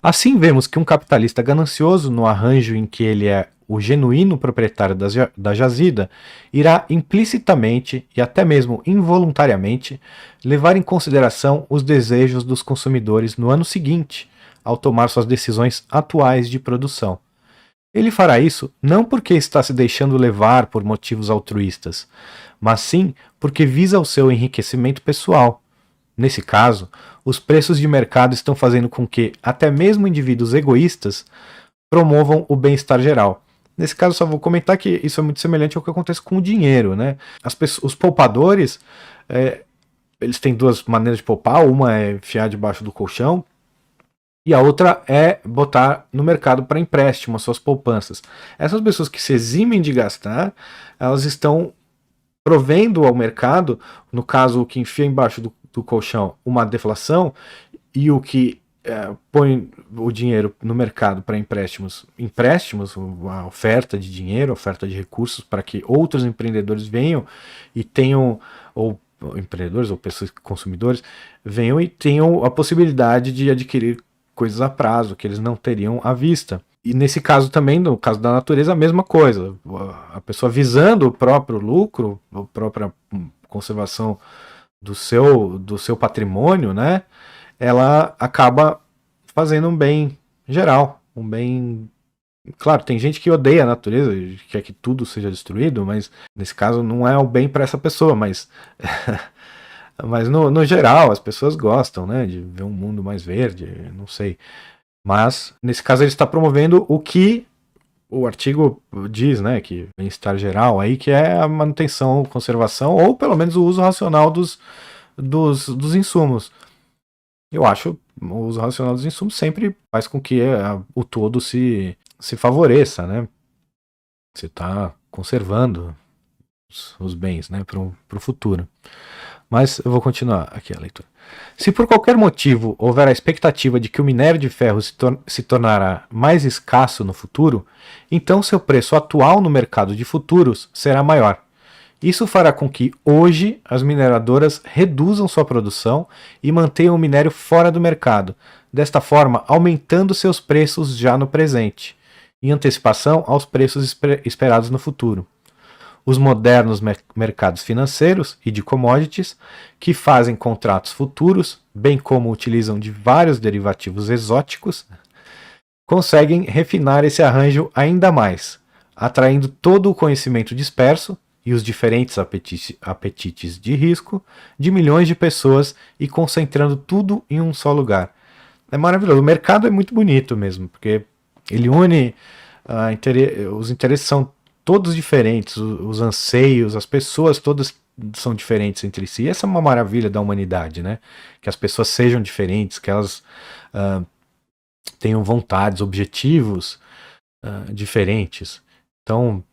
Assim vemos que um capitalista ganancioso, no arranjo em que ele é o genuíno proprietário da jazida irá implicitamente e até mesmo involuntariamente levar em consideração os desejos dos consumidores no ano seguinte, ao tomar suas decisões atuais de produção. Ele fará isso não porque está se deixando levar por motivos altruístas, mas sim porque visa o seu enriquecimento pessoal. Nesse caso, os preços de mercado estão fazendo com que até mesmo indivíduos egoístas promovam o bem-estar geral. Nesse caso, só vou comentar que isso é muito semelhante ao que acontece com o dinheiro, né? Os poupadores, eles têm duas maneiras de poupar, uma é enfiar debaixo do colchão e a outra é botar no mercado para empréstimo as suas poupanças. Essas pessoas que se eximem de gastar, elas estão provendo ao mercado, no caso o que enfia embaixo do colchão, uma deflação, e o que põe o dinheiro no mercado para empréstimos, a oferta de dinheiro, a oferta de recursos para que outros empreendedores venham e tenham, ou empreendedores ou pessoas consumidores venham e tenham a possibilidade de adquirir coisas a prazo que eles não teriam à vista. E nesse caso também, no caso da natureza, a mesma coisa. A pessoa visando o próprio lucro, a própria conservação do seu patrimônio, né? Ela acaba fazendo um bem geral, um bem... Claro, tem gente que odeia a natureza, quer que tudo seja destruído, mas nesse caso não é o bem para essa pessoa, mas mas no geral as pessoas gostam, né, de ver um mundo mais verde, não sei. Mas nesse caso ele está promovendo o que o artigo diz, né, que bem-estar geral aí, que é a manutenção, conservação ou pelo menos o uso racional dos insumos. Eu acho o uso racional dos insumos sempre faz com que o todo se favoreça, né? Você está conservando os bens, né, para o futuro. Mas eu vou continuar aqui a leitura. Se por qualquer motivo houver a expectativa de que o minério de ferro se tornará mais escasso no futuro, então seu preço atual no mercado de futuros será maior. Isso fará com que hoje as mineradoras reduzam sua produção e mantenham o minério fora do mercado, desta forma aumentando seus preços já no presente, em antecipação aos preços esperados no futuro. Os modernos mercados financeiros e de commodities, que fazem contratos futuros, bem como utilizam de vários derivativos exóticos, conseguem refinar esse arranjo ainda mais, atraindo todo o conhecimento disperso e os diferentes apetites de risco de milhões de pessoas e concentrando tudo em um só lugar. É maravilhoso. O mercado é muito bonito mesmo, porque ele une os interesses são todos diferentes, os anseios, as pessoas todas são diferentes entre si. Essa é uma maravilha da humanidade, né? Que as pessoas sejam diferentes, que elas tenham vontades, objetivos diferentes. Então,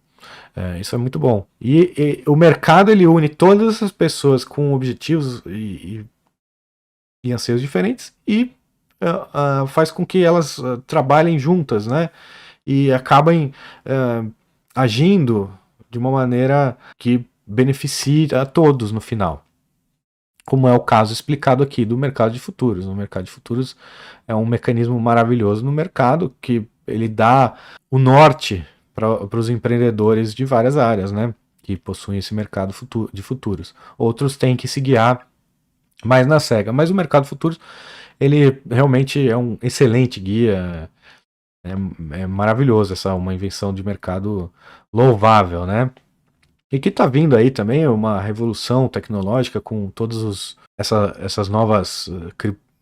isso é muito bom. E o mercado ele une todas essas pessoas com objetivos e anseios diferentes e faz com que elas trabalhem juntas, né? E acabem agindo de uma maneira que beneficie a todos no final. Como é o caso explicado aqui do mercado de futuros. O mercado de futuros é um mecanismo maravilhoso no mercado que ele dá o norte para os empreendedores de várias áreas, né, que possuem esse mercado de futuros. Outros têm que se guiar mais na cega, mas o mercado de futuros ele realmente é um excelente guia. É maravilhoso, uma invenção de mercado louvável, né? E que está vindo aí também uma revolução tecnológica com todas essas novas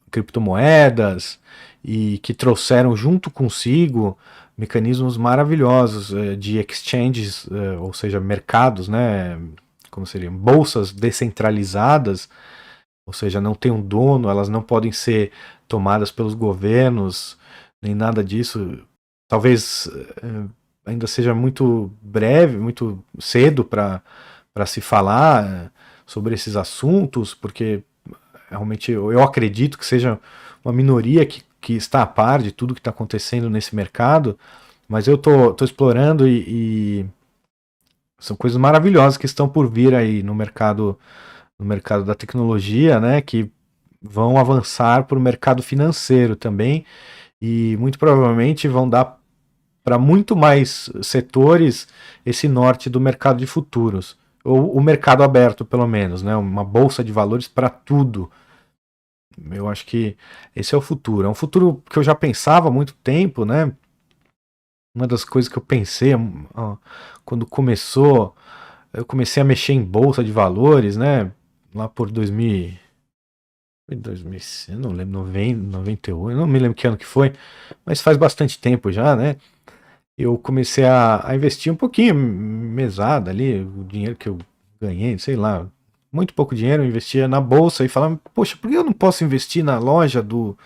criptomoedas e que trouxeram junto consigo mecanismos maravilhosos de exchanges, ou seja, mercados, né? Como seriam? Bolsas descentralizadas, ou seja, não tem um dono, elas não podem ser tomadas pelos governos, nem nada disso. Talvez ainda seja muito breve, muito cedo para se falar sobre esses assuntos, porque realmente eu acredito que seja uma minoria que está a par de tudo que está acontecendo nesse mercado, mas eu tô explorando e são coisas maravilhosas que estão por vir aí no mercado da tecnologia, né, que vão avançar para o mercado financeiro também, e muito provavelmente vão dar para muito mais setores esse norte do mercado de futuros, ou o mercado aberto, pelo menos, né? Uma bolsa de valores para tudo. Eu acho que esse é o futuro. É um futuro que eu já pensava há muito tempo, né? Uma das coisas que eu pensei quando eu comecei a mexer em bolsa de valores, né? Lá por 2000, eu não lembro, 90, 98, eu não me lembro que ano que foi, mas faz bastante tempo já, né? Eu comecei a investir um pouquinho, mesada ali, o dinheiro que eu ganhei, sei lá, muito pouco dinheiro, eu investia na bolsa e falava, poxa, por que eu não posso investir na loja do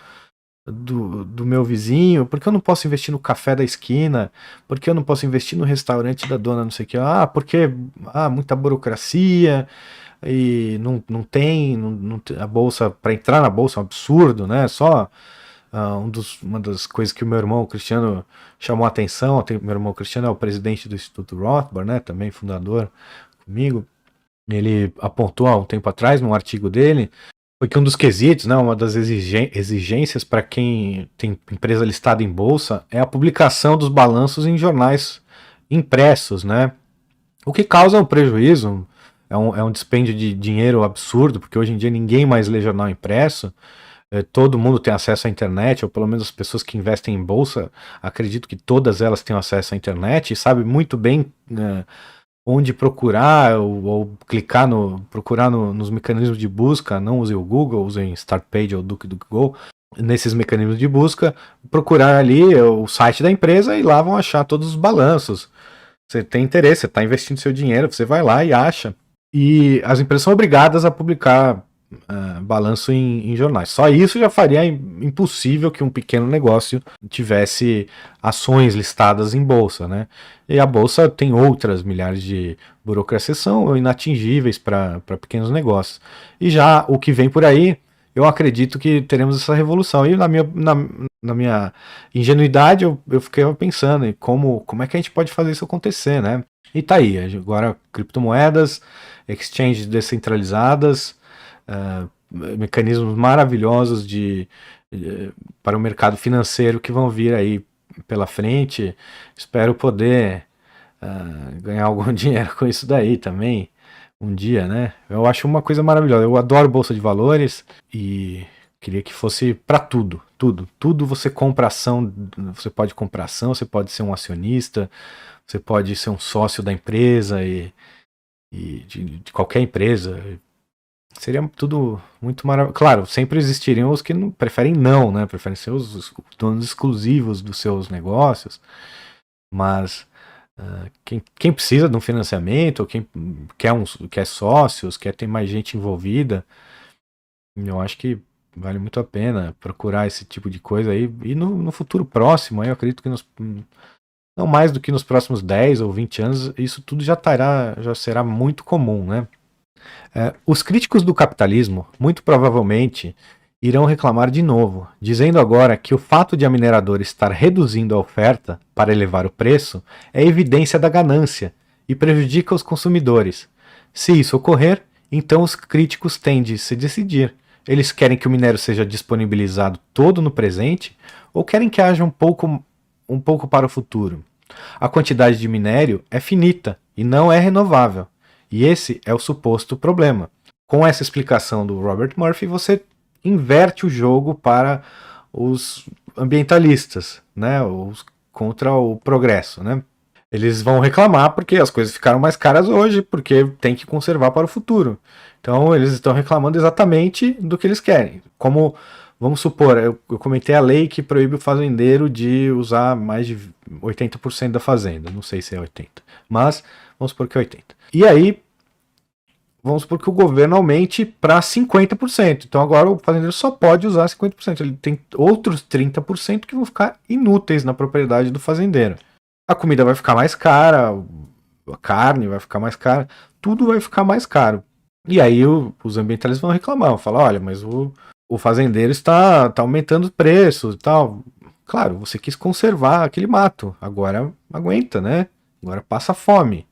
meu vizinho? Por que eu não posso investir no café da esquina? Por que eu não posso investir no restaurante da dona não sei o que? Ah, porque muita burocracia e não tem, a bolsa, para entrar na bolsa é um absurdo, né? Só uma das coisas que o meu irmão Cristiano chamou a atenção, meu irmão Cristiano é o presidente do Instituto Rothbard, né? Também fundador comigo. Ele apontou há um tempo atrás, num artigo dele, foi que um dos quesitos, né, uma das exigências para quem tem empresa listada em bolsa é a publicação dos balanços em jornais impressos, né? O que causa um prejuízo, é um dispêndio de dinheiro absurdo, porque hoje em dia ninguém mais lê jornal impresso, todo mundo tem acesso à internet, ou pelo menos as pessoas que investem em bolsa, acredito que todas elas têm acesso à internet e sabem muito bem onde procurar ou clicar procurar nos mecanismos de busca. Não usem o Google, usem Startpage ou DuckDuckGo. Nesses mecanismos de busca, procurar ali o site da empresa e lá vão achar todos os balanços. Você tem interesse, você está investindo seu dinheiro, você vai lá e acha. E as empresas são obrigadas a publicar balanço em jornais. Só isso já faria impossível que um pequeno negócio tivesse ações listadas em bolsa, né? E a bolsa tem outras milhares de burocracias, são inatingíveis para pequenos negócios. E já o que vem por aí, eu acredito que teremos essa revolução. E na minha ingenuidade, eu fiquei pensando em como é que a gente pode fazer isso acontecer, né? E tá aí, agora criptomoedas, exchanges descentralizadas, mecanismos maravilhosos para o mercado financeiro que vão vir aí pela frente. Espero poder ganhar algum dinheiro com isso daí também um dia, né? Eu acho uma coisa maravilhosa. Eu adoro bolsa de valores e queria que fosse para tudo você compra ação, você pode comprar ação, você pode ser um acionista, você pode ser um sócio da empresa e de qualquer empresa. Seria tudo muito maravilhoso. Claro, sempre existiriam os que preferem não, né? Preferem ser os donos exclusivos dos seus negócios. Mas quem precisa de um financiamento, ou quem quer sócios, quer ter mais gente envolvida, eu acho que vale muito a pena procurar esse tipo de coisa aí. E no futuro próximo, eu acredito que não mais do que nos próximos 10 ou 20 anos, isso tudo já será muito comum, né? Os críticos do capitalismo, muito provavelmente, irão reclamar de novo, dizendo agora que o fato de a mineradora estar reduzindo a oferta para elevar o preço é evidência da ganância e prejudica os consumidores. Se isso ocorrer, então os críticos têm de se decidir. Eles querem que o minério seja disponibilizado todo no presente ou querem que haja um pouco para o futuro? A quantidade de minério é finita e não é renovável. E esse é o suposto problema. Com essa explicação do Robert Murphy, você inverte o jogo para os ambientalistas, né? Contra o progresso, né? Eles vão reclamar porque as coisas ficaram mais caras hoje, porque tem que conservar para o futuro. Então eles estão reclamando exatamente do que eles querem. Como, vamos supor, eu comentei a lei que proíbe o fazendeiro de usar mais de 80% da fazenda. Não sei se é 80%, mas vamos supor que é 80%. E aí, vamos supor que o governo aumente para 50%. Então agora o fazendeiro só pode usar 50%. Ele tem outros 30% que vão ficar inúteis na propriedade do fazendeiro. A comida vai ficar mais cara, a carne vai ficar mais cara, tudo vai ficar mais caro. E aí os ambientalistas vão reclamar, vão falar, olha, mas o fazendeiro está aumentando os preços e tal. Claro, você quis conservar aquele mato, agora aguenta, né? Agora passa fome.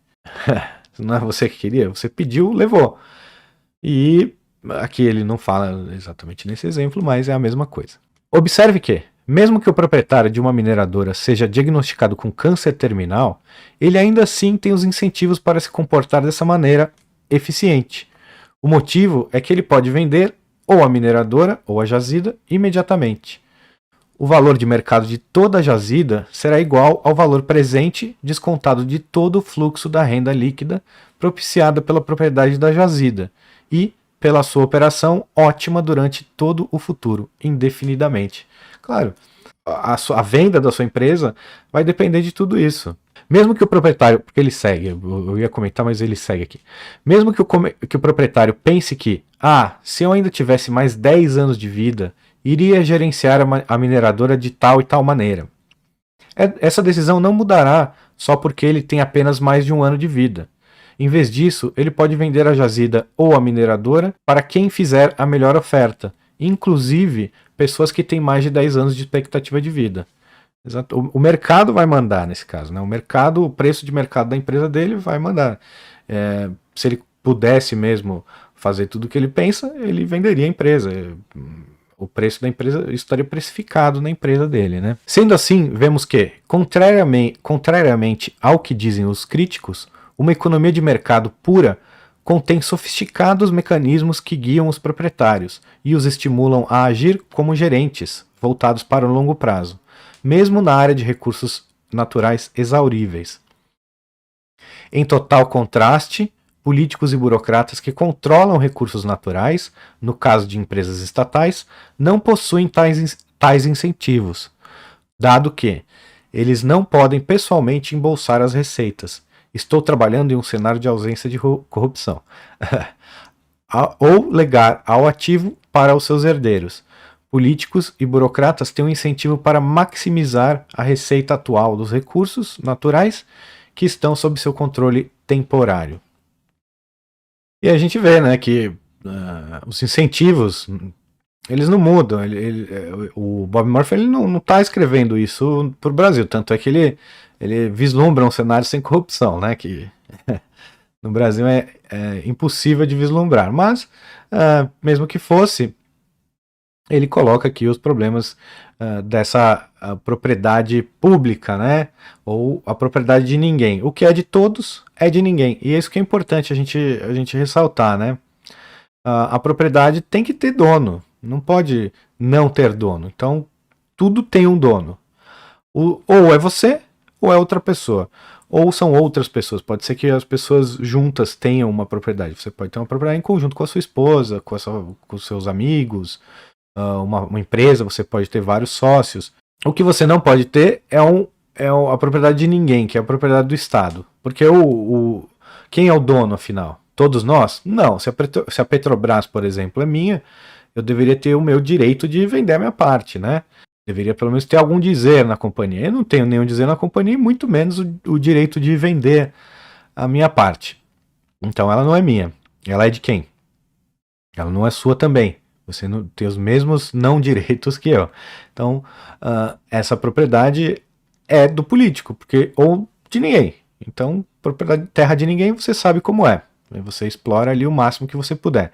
Não é você que queria, você pediu, levou. E aqui ele não fala exatamente nesse exemplo, mas é a mesma coisa. Observe que, Mesmo que o proprietário de uma mineradora seja diagnosticado com câncer terminal, ele ainda assim tem os incentivos para se comportar dessa maneira eficiente. O motivo é que ele pode vender ou a mineradora ou a jazida imediatamente. O valor de mercado de toda a jazida será igual ao valor presente descontado de todo o fluxo da renda líquida propiciada pela propriedade da jazida e pela sua operação ótima durante todo o futuro, indefinidamente. Claro, a venda da sua empresa vai depender de tudo isso. Mesmo que o proprietário, porque ele segue, eu ia comentar, mas ele segue aqui. Mesmo que o proprietário pense que, se eu ainda tivesse mais 10 anos de vida, iria gerenciar a mineradora de tal e tal maneira. Essa decisão não mudará só porque ele tem apenas mais de um ano de vida. Em vez disso, ele pode vender a jazida ou a mineradora para quem fizer a melhor oferta, inclusive pessoas que têm mais de 10 anos de expectativa de vida. O mercado vai mandar nesse caso, né? O preço de mercado da empresa dele vai mandar. Se ele pudesse mesmo fazer tudo o que ele pensa, ele venderia a empresa. O preço da empresa estaria precificado na empresa dele, né? Sendo assim, vemos que, contrariamente ao que dizem os críticos, uma economia de mercado pura contém sofisticados mecanismos que guiam os proprietários e os estimulam a agir como gerentes, voltados para o longo prazo, mesmo na área de recursos naturais exauríveis. Em total contraste, políticos e burocratas que controlam recursos naturais, no caso de empresas estatais, não possuem tais incentivos, dado que eles não podem pessoalmente embolsar as receitas. Estou trabalhando em um cenário de ausência de corrupção. Ou legar ao ativo para os seus herdeiros. Políticos e burocratas têm um incentivo para maximizar a receita atual dos recursos naturais que estão sob seu controle temporário. E a gente vê, né, que os incentivos, eles não mudam. O Bob Murphy ele não está escrevendo isso para o Brasil, tanto é que ele vislumbra um cenário sem corrupção, né, que no Brasil é impossível de vislumbrar. Mas, mesmo que fosse, ele coloca aqui os problemas dessa propriedade pública, né? Ou a propriedade de ninguém. O que é de todos é de ninguém. E é isso que é importante a gente ressaltar, né? A propriedade tem que ter dono. Não pode não ter dono. Então, tudo tem um dono. Ou é você, ou é outra pessoa. Ou são outras pessoas. Pode ser que as pessoas juntas tenham uma propriedade. Você pode ter uma propriedade em conjunto com a sua esposa, com os seus amigos. Uma empresa, você pode ter vários sócios. O que você não pode ter é a propriedade de ninguém, que é a propriedade do Estado. Porque quem é o dono, afinal? Todos nós? Não. Se a Petrobras, por exemplo, é minha, eu deveria ter o meu direito de vender a minha parte, né? Deveria pelo menos ter algum dizer na companhia. Eu não tenho nenhum dizer na companhia, e muito menos o direito de vender a minha parte. Então ela não é minha. Ela é de quem? Ela não é sua também. Você não tem os mesmos não direitos que eu. Então, essa propriedade é do político, ou de ninguém. Então, propriedade de terra de ninguém, você sabe como é. Você explora ali o máximo que você puder.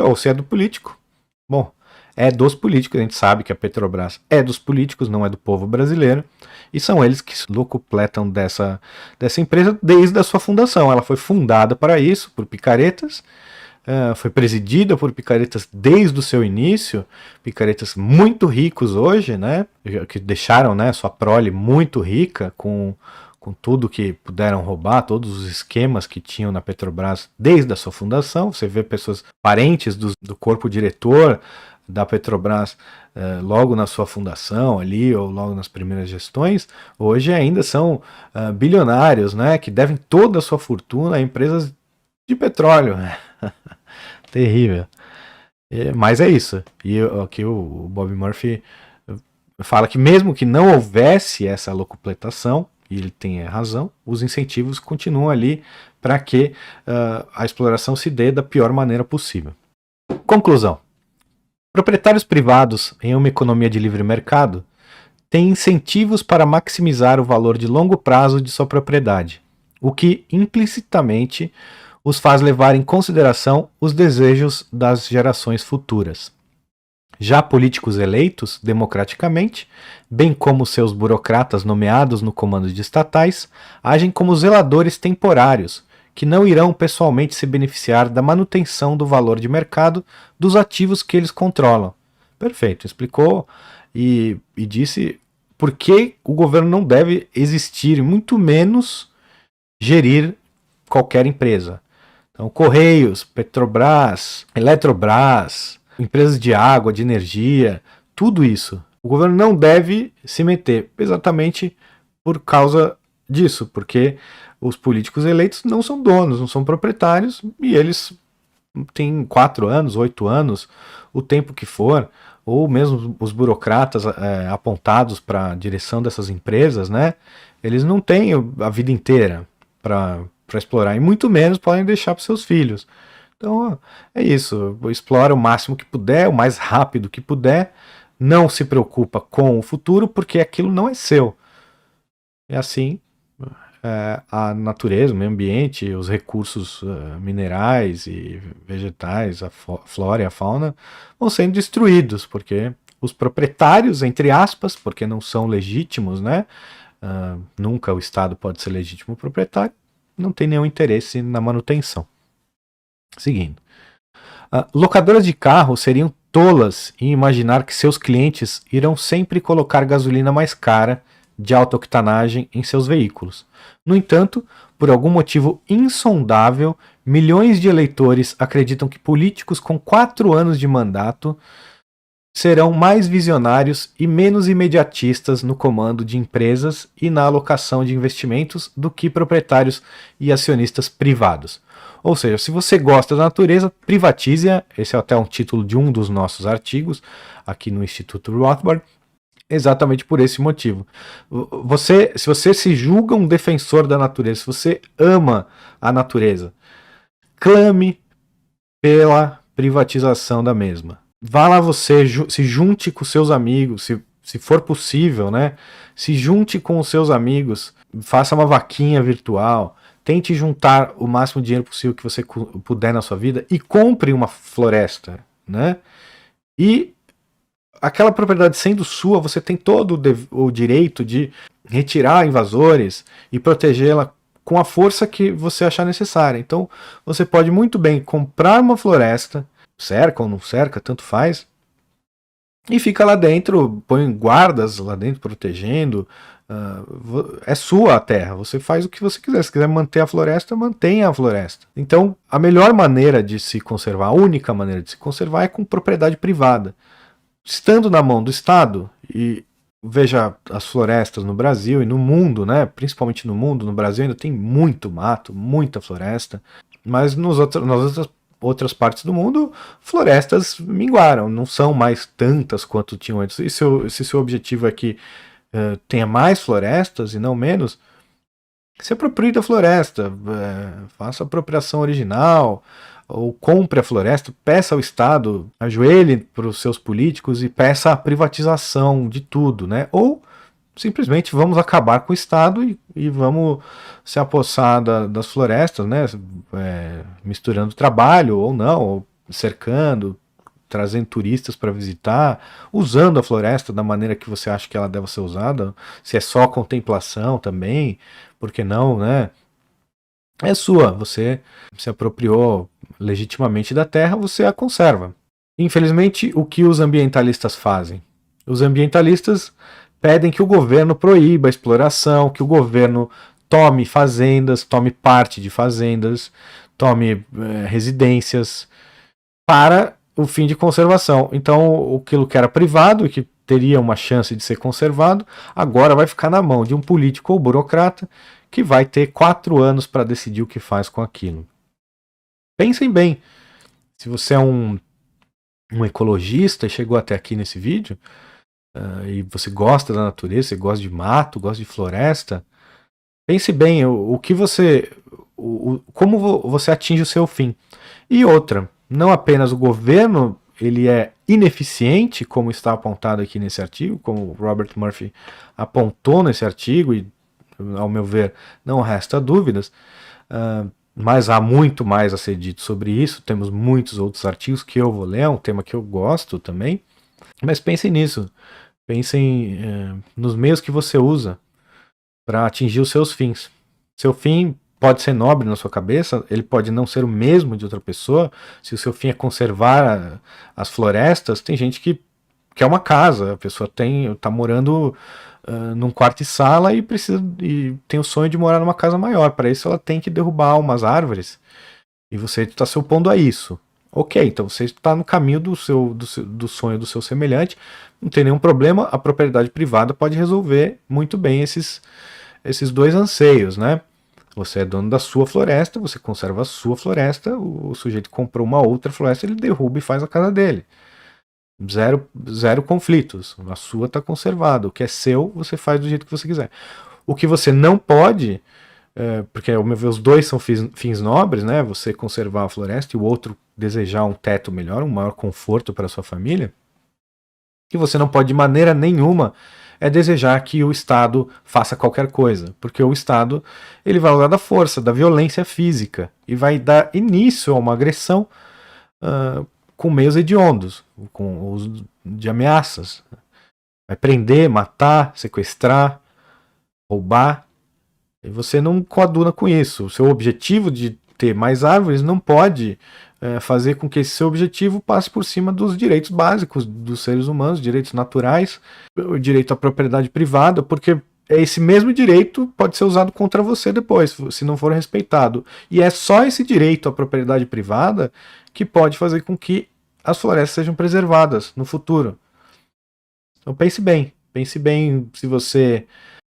Ou se é do político, bom, é dos políticos. A gente sabe que a Petrobras é dos políticos, não é do povo brasileiro. E são eles que locupletam dessa empresa desde a sua fundação. Ela foi fundada para isso, por picaretas. Foi presidida por picaretas desde o seu início, picaretas muito ricos hoje, né, que deixaram, né, sua prole muito rica com tudo que puderam roubar, todos os esquemas que tinham na Petrobras desde a sua fundação. Você vê pessoas parentes do corpo diretor da Petrobras logo na sua fundação ali, ou logo nas primeiras gestões, hoje ainda são bilionários, né, que devem toda a sua fortuna a empresas de petróleo. Terrível. Mas é isso. E aqui o Bob Murphy fala que mesmo que não houvesse essa locupletação, e ele tem razão, os incentivos continuam ali para que a exploração se dê da pior maneira possível. Conclusão. Proprietários privados em uma economia de livre mercado têm incentivos para maximizar o valor de longo prazo de sua propriedade, o que implicitamente os faz levar em consideração os desejos das gerações futuras. Já políticos eleitos democraticamente, bem como seus burocratas nomeados no comando de estatais, agem como zeladores temporários, que não irão pessoalmente se beneficiar da manutenção do valor de mercado dos ativos que eles controlam. Perfeito, explicou e disse por que o governo não deve existir, muito menos gerir qualquer empresa. Então, Correios, Petrobras, Eletrobras, empresas de água, de energia, tudo isso. O governo não deve se meter, exatamente por causa disso, porque os políticos eleitos não são donos, não são proprietários, e eles têm 4 anos, 8 anos, o tempo que for, ou mesmo os burocratas apontados para a direção dessas empresas, né? Eles não têm a vida inteira para explorar, e muito menos podem deixar para seus filhos. Então é isso, explora o máximo que puder, o mais rápido que puder, não se preocupa com o futuro, porque aquilo não é seu. É assim, a natureza, o meio ambiente, os recursos minerais e vegetais, a flora e a fauna vão sendo destruídos, porque os proprietários, entre aspas, porque não são legítimos, né? Nunca o Estado pode ser legítimo proprietário, não tem nenhum interesse na manutenção. Seguindo. Locadoras de carro seriam tolas em imaginar que seus clientes irão sempre colocar gasolina mais cara de alta octanagem em seus veículos. No entanto, por algum motivo insondável, milhões de eleitores acreditam que políticos com 4 anos de mandato serão mais visionários e menos imediatistas no comando de empresas e na alocação de investimentos do que proprietários e acionistas privados. Ou seja, se você gosta da natureza, privatize-a. Esse é até um título de um dos nossos artigos aqui no Instituto Rothbard. Exatamente por esse motivo. Se você se julga um defensor da natureza, se você ama a natureza, clame pela privatização da mesma. Vá lá você, se junte com seus amigos, se for possível, né? Se junte com os seus amigos, faça uma vaquinha virtual, tente juntar o máximo de dinheiro possível que você puder na sua vida e compre uma floresta, né? E aquela propriedade sendo sua, você tem todo o direito de retirar invasores e protegê-la com a força que você achar necessária. Então, você pode muito bem comprar uma floresta, cerca ou não cerca, tanto faz, e fica lá dentro, põe guardas lá dentro protegendo. É sua a terra, você faz o que você quiser. Se quiser manter a floresta, mantenha a floresta. Então, a melhor maneira de se conservar, a única maneira de se conservar é com propriedade privada. Estando na mão do Estado, e veja as florestas no Brasil e no mundo, né? Principalmente no mundo, no Brasil ainda tem muito mato, muita floresta, mas nas outras partes do mundo, florestas minguaram, não são mais tantas quanto tinham antes. E se seu objetivo é que tenha mais florestas e não menos, se aproprie da floresta, faça a apropriação original, ou compre a floresta, peça ao Estado, ajoelhe para os seus políticos e peça a privatização de tudo, né? Ou simplesmente vamos acabar com o Estado e vamos se apossar das florestas, né? Misturando trabalho ou não, ou cercando, trazendo turistas para visitar, usando a floresta da maneira que você acha que ela deve ser usada, se é só contemplação também, por que não, né? É sua, você se apropriou legitimamente da terra, você a conserva. Infelizmente, o que os ambientalistas fazem? Os ambientalistas pedem que o governo proíba a exploração, que o governo tome fazendas, tome parte de fazendas, tome residências para o fim de conservação. Então, aquilo que era privado e que teria uma chance de ser conservado, agora vai ficar na mão de um político ou burocrata que vai ter 4 anos para decidir o que faz com aquilo. Pensem bem, se você é um ecologista e chegou até aqui nesse vídeo, e você gosta da natureza, você gosta de mato, gosta de floresta, pense bem como você atinge o seu fim. E outra, não apenas o governo ele é ineficiente, como está apontado aqui nesse artigo, como Robert Murphy apontou nesse artigo, e ao meu ver não resta dúvidas, mas há muito mais a ser dito sobre isso, temos muitos outros artigos que eu vou ler, é um tema que eu gosto também, Mas pensem nisso. Pensem nos meios que você usa para atingir os seus fins. Seu fim pode ser nobre na sua cabeça, ele pode não ser o mesmo de outra pessoa. Se o seu fim é conservar as florestas, tem gente que quer uma casa, a pessoa tá morando num quarto e sala e tem o sonho de morar numa casa maior. Para isso ela tem que derrubar umas árvores e você está se opondo a isso. Ok, então você está no caminho do sonho do seu semelhante, não tem nenhum problema, a propriedade privada pode resolver muito bem esses dois anseios, né? Você é dono da sua floresta, você conserva a sua floresta, o sujeito comprou uma outra floresta, ele derruba e faz a casa dele. Zero conflitos. A sua está conservada. O que é seu, você faz do jeito que você quiser. O que você não pode, porque ao meu ver os dois são fins nobres, né? Você conservar a floresta e o outro desejar um teto melhor, um maior conforto para a sua família. Que você não pode de maneira nenhuma é desejar que o Estado faça qualquer coisa, porque o Estado ele vai usar da força, da violência física e vai dar início a uma agressão com meios hediondos, com uso de ameaças. Vai prender, matar, sequestrar, roubar, e você não coaduna com isso. O seu objetivo de ter mais árvores não pode fazer com que esse seu objetivo passe por cima dos direitos básicos dos seres humanos, direitos naturais, o direito à propriedade privada, porque esse mesmo direito pode ser usado contra você depois, se não for respeitado. E é só esse direito à propriedade privada que pode fazer com que as florestas sejam preservadas no futuro. Então pense bem se você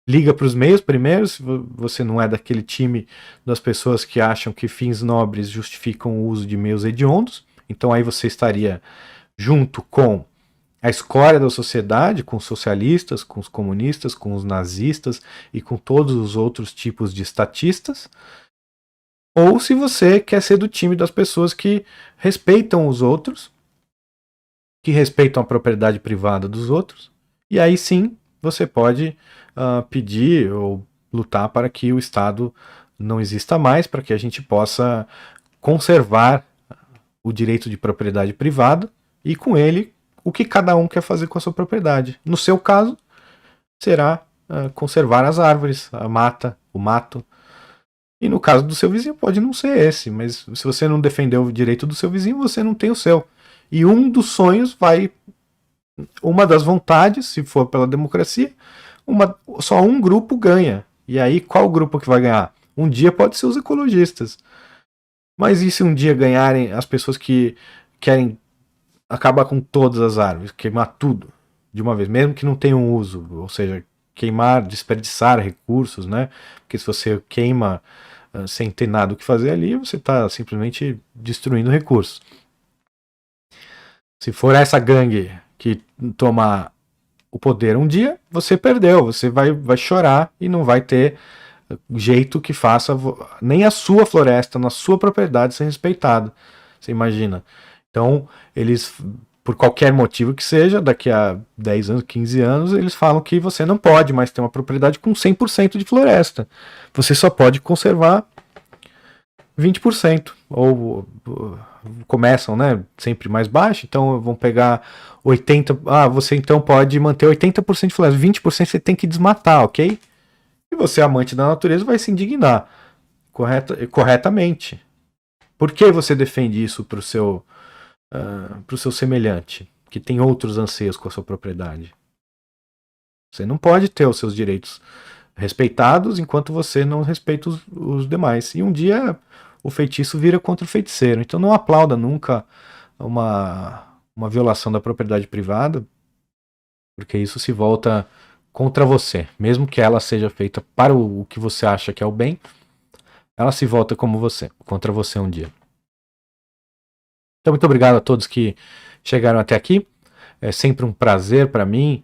liga para os meios primeiro, se você não é daquele time das pessoas que acham que fins nobres justificam o uso de meios hediondos, então aí você estaria junto com a escória da sociedade, com os socialistas, com os comunistas, com os nazistas e com todos os outros tipos de estatistas, ou se você quer ser do time das pessoas que respeitam os outros, que respeitam a propriedade privada dos outros, e aí sim você pode pedir ou lutar para que o Estado não exista mais, para que a gente possa conservar o direito de propriedade privada e com ele o que cada um quer fazer com a sua propriedade. No seu caso, será conservar as árvores, a mata, o mato. E no caso do seu vizinho pode não ser esse, mas se você não defender o direito do seu vizinho, você não tem o seu. E um dos sonhos vai, uma das vontades, se for pela democracia, só um grupo ganha. E aí qual grupo que vai ganhar? Um dia pode ser os ecologistas. Mas e se um dia ganharem as pessoas que querem acabar com todas as árvores, queimar tudo de uma vez, mesmo que não tenham uso, ou seja, queimar, desperdiçar recursos, né? Porque se você queima sem ter nada o que fazer ali, você está simplesmente destruindo recursos. Se for essa gangue que tomar o poder um dia, você perdeu, você vai chorar e não vai ter jeito que faça nem a sua floresta, na sua propriedade ser respeitada. Você imagina? Então, eles, por qualquer motivo que seja, daqui a 10 anos, 15 anos, eles falam que você não pode mais ter uma propriedade com 100% de floresta. Você só pode conservar 20%. Ou começam, né, sempre mais baixo, então vão pegar 80%. Você então pode manter 80% de floresta, 20% você tem que desmatar, ok? E você, amante da natureza, vai se indignar corretamente. Por que você defende isso para o seu semelhante, que tem outros anseios com a sua propriedade? Você não pode ter os seus direitos respeitados enquanto você não respeita os demais. E um dia o feitiço vira contra o feiticeiro. Então não aplauda nunca uma violação da propriedade privada, porque isso se volta contra você. Mesmo que ela seja feita para o que você acha que é o bem, ela se volta contra você um dia. Então muito obrigado a todos que chegaram até aqui. É sempre um prazer para mim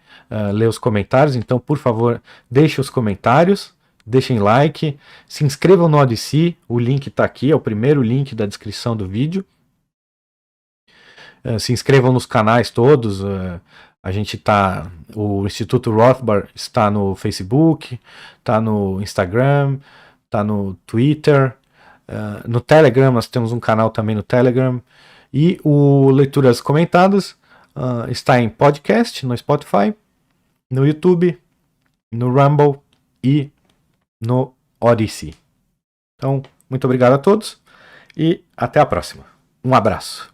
ler os comentários, então por favor deixem os comentários, deixem like, se inscrevam no Odysee, o link está aqui, é o primeiro link da descrição do vídeo. Se inscrevam nos canais todos, a gente tá, o Instituto Rothbard está no Facebook, está no Instagram, está no Twitter, no Telegram, nós temos um canal também no Telegram, e o Leituras Comentadas, está em podcast, no Spotify, no YouTube, no Rumble e no Odyssey. Então, muito obrigado a todos e até a próxima. Um abraço.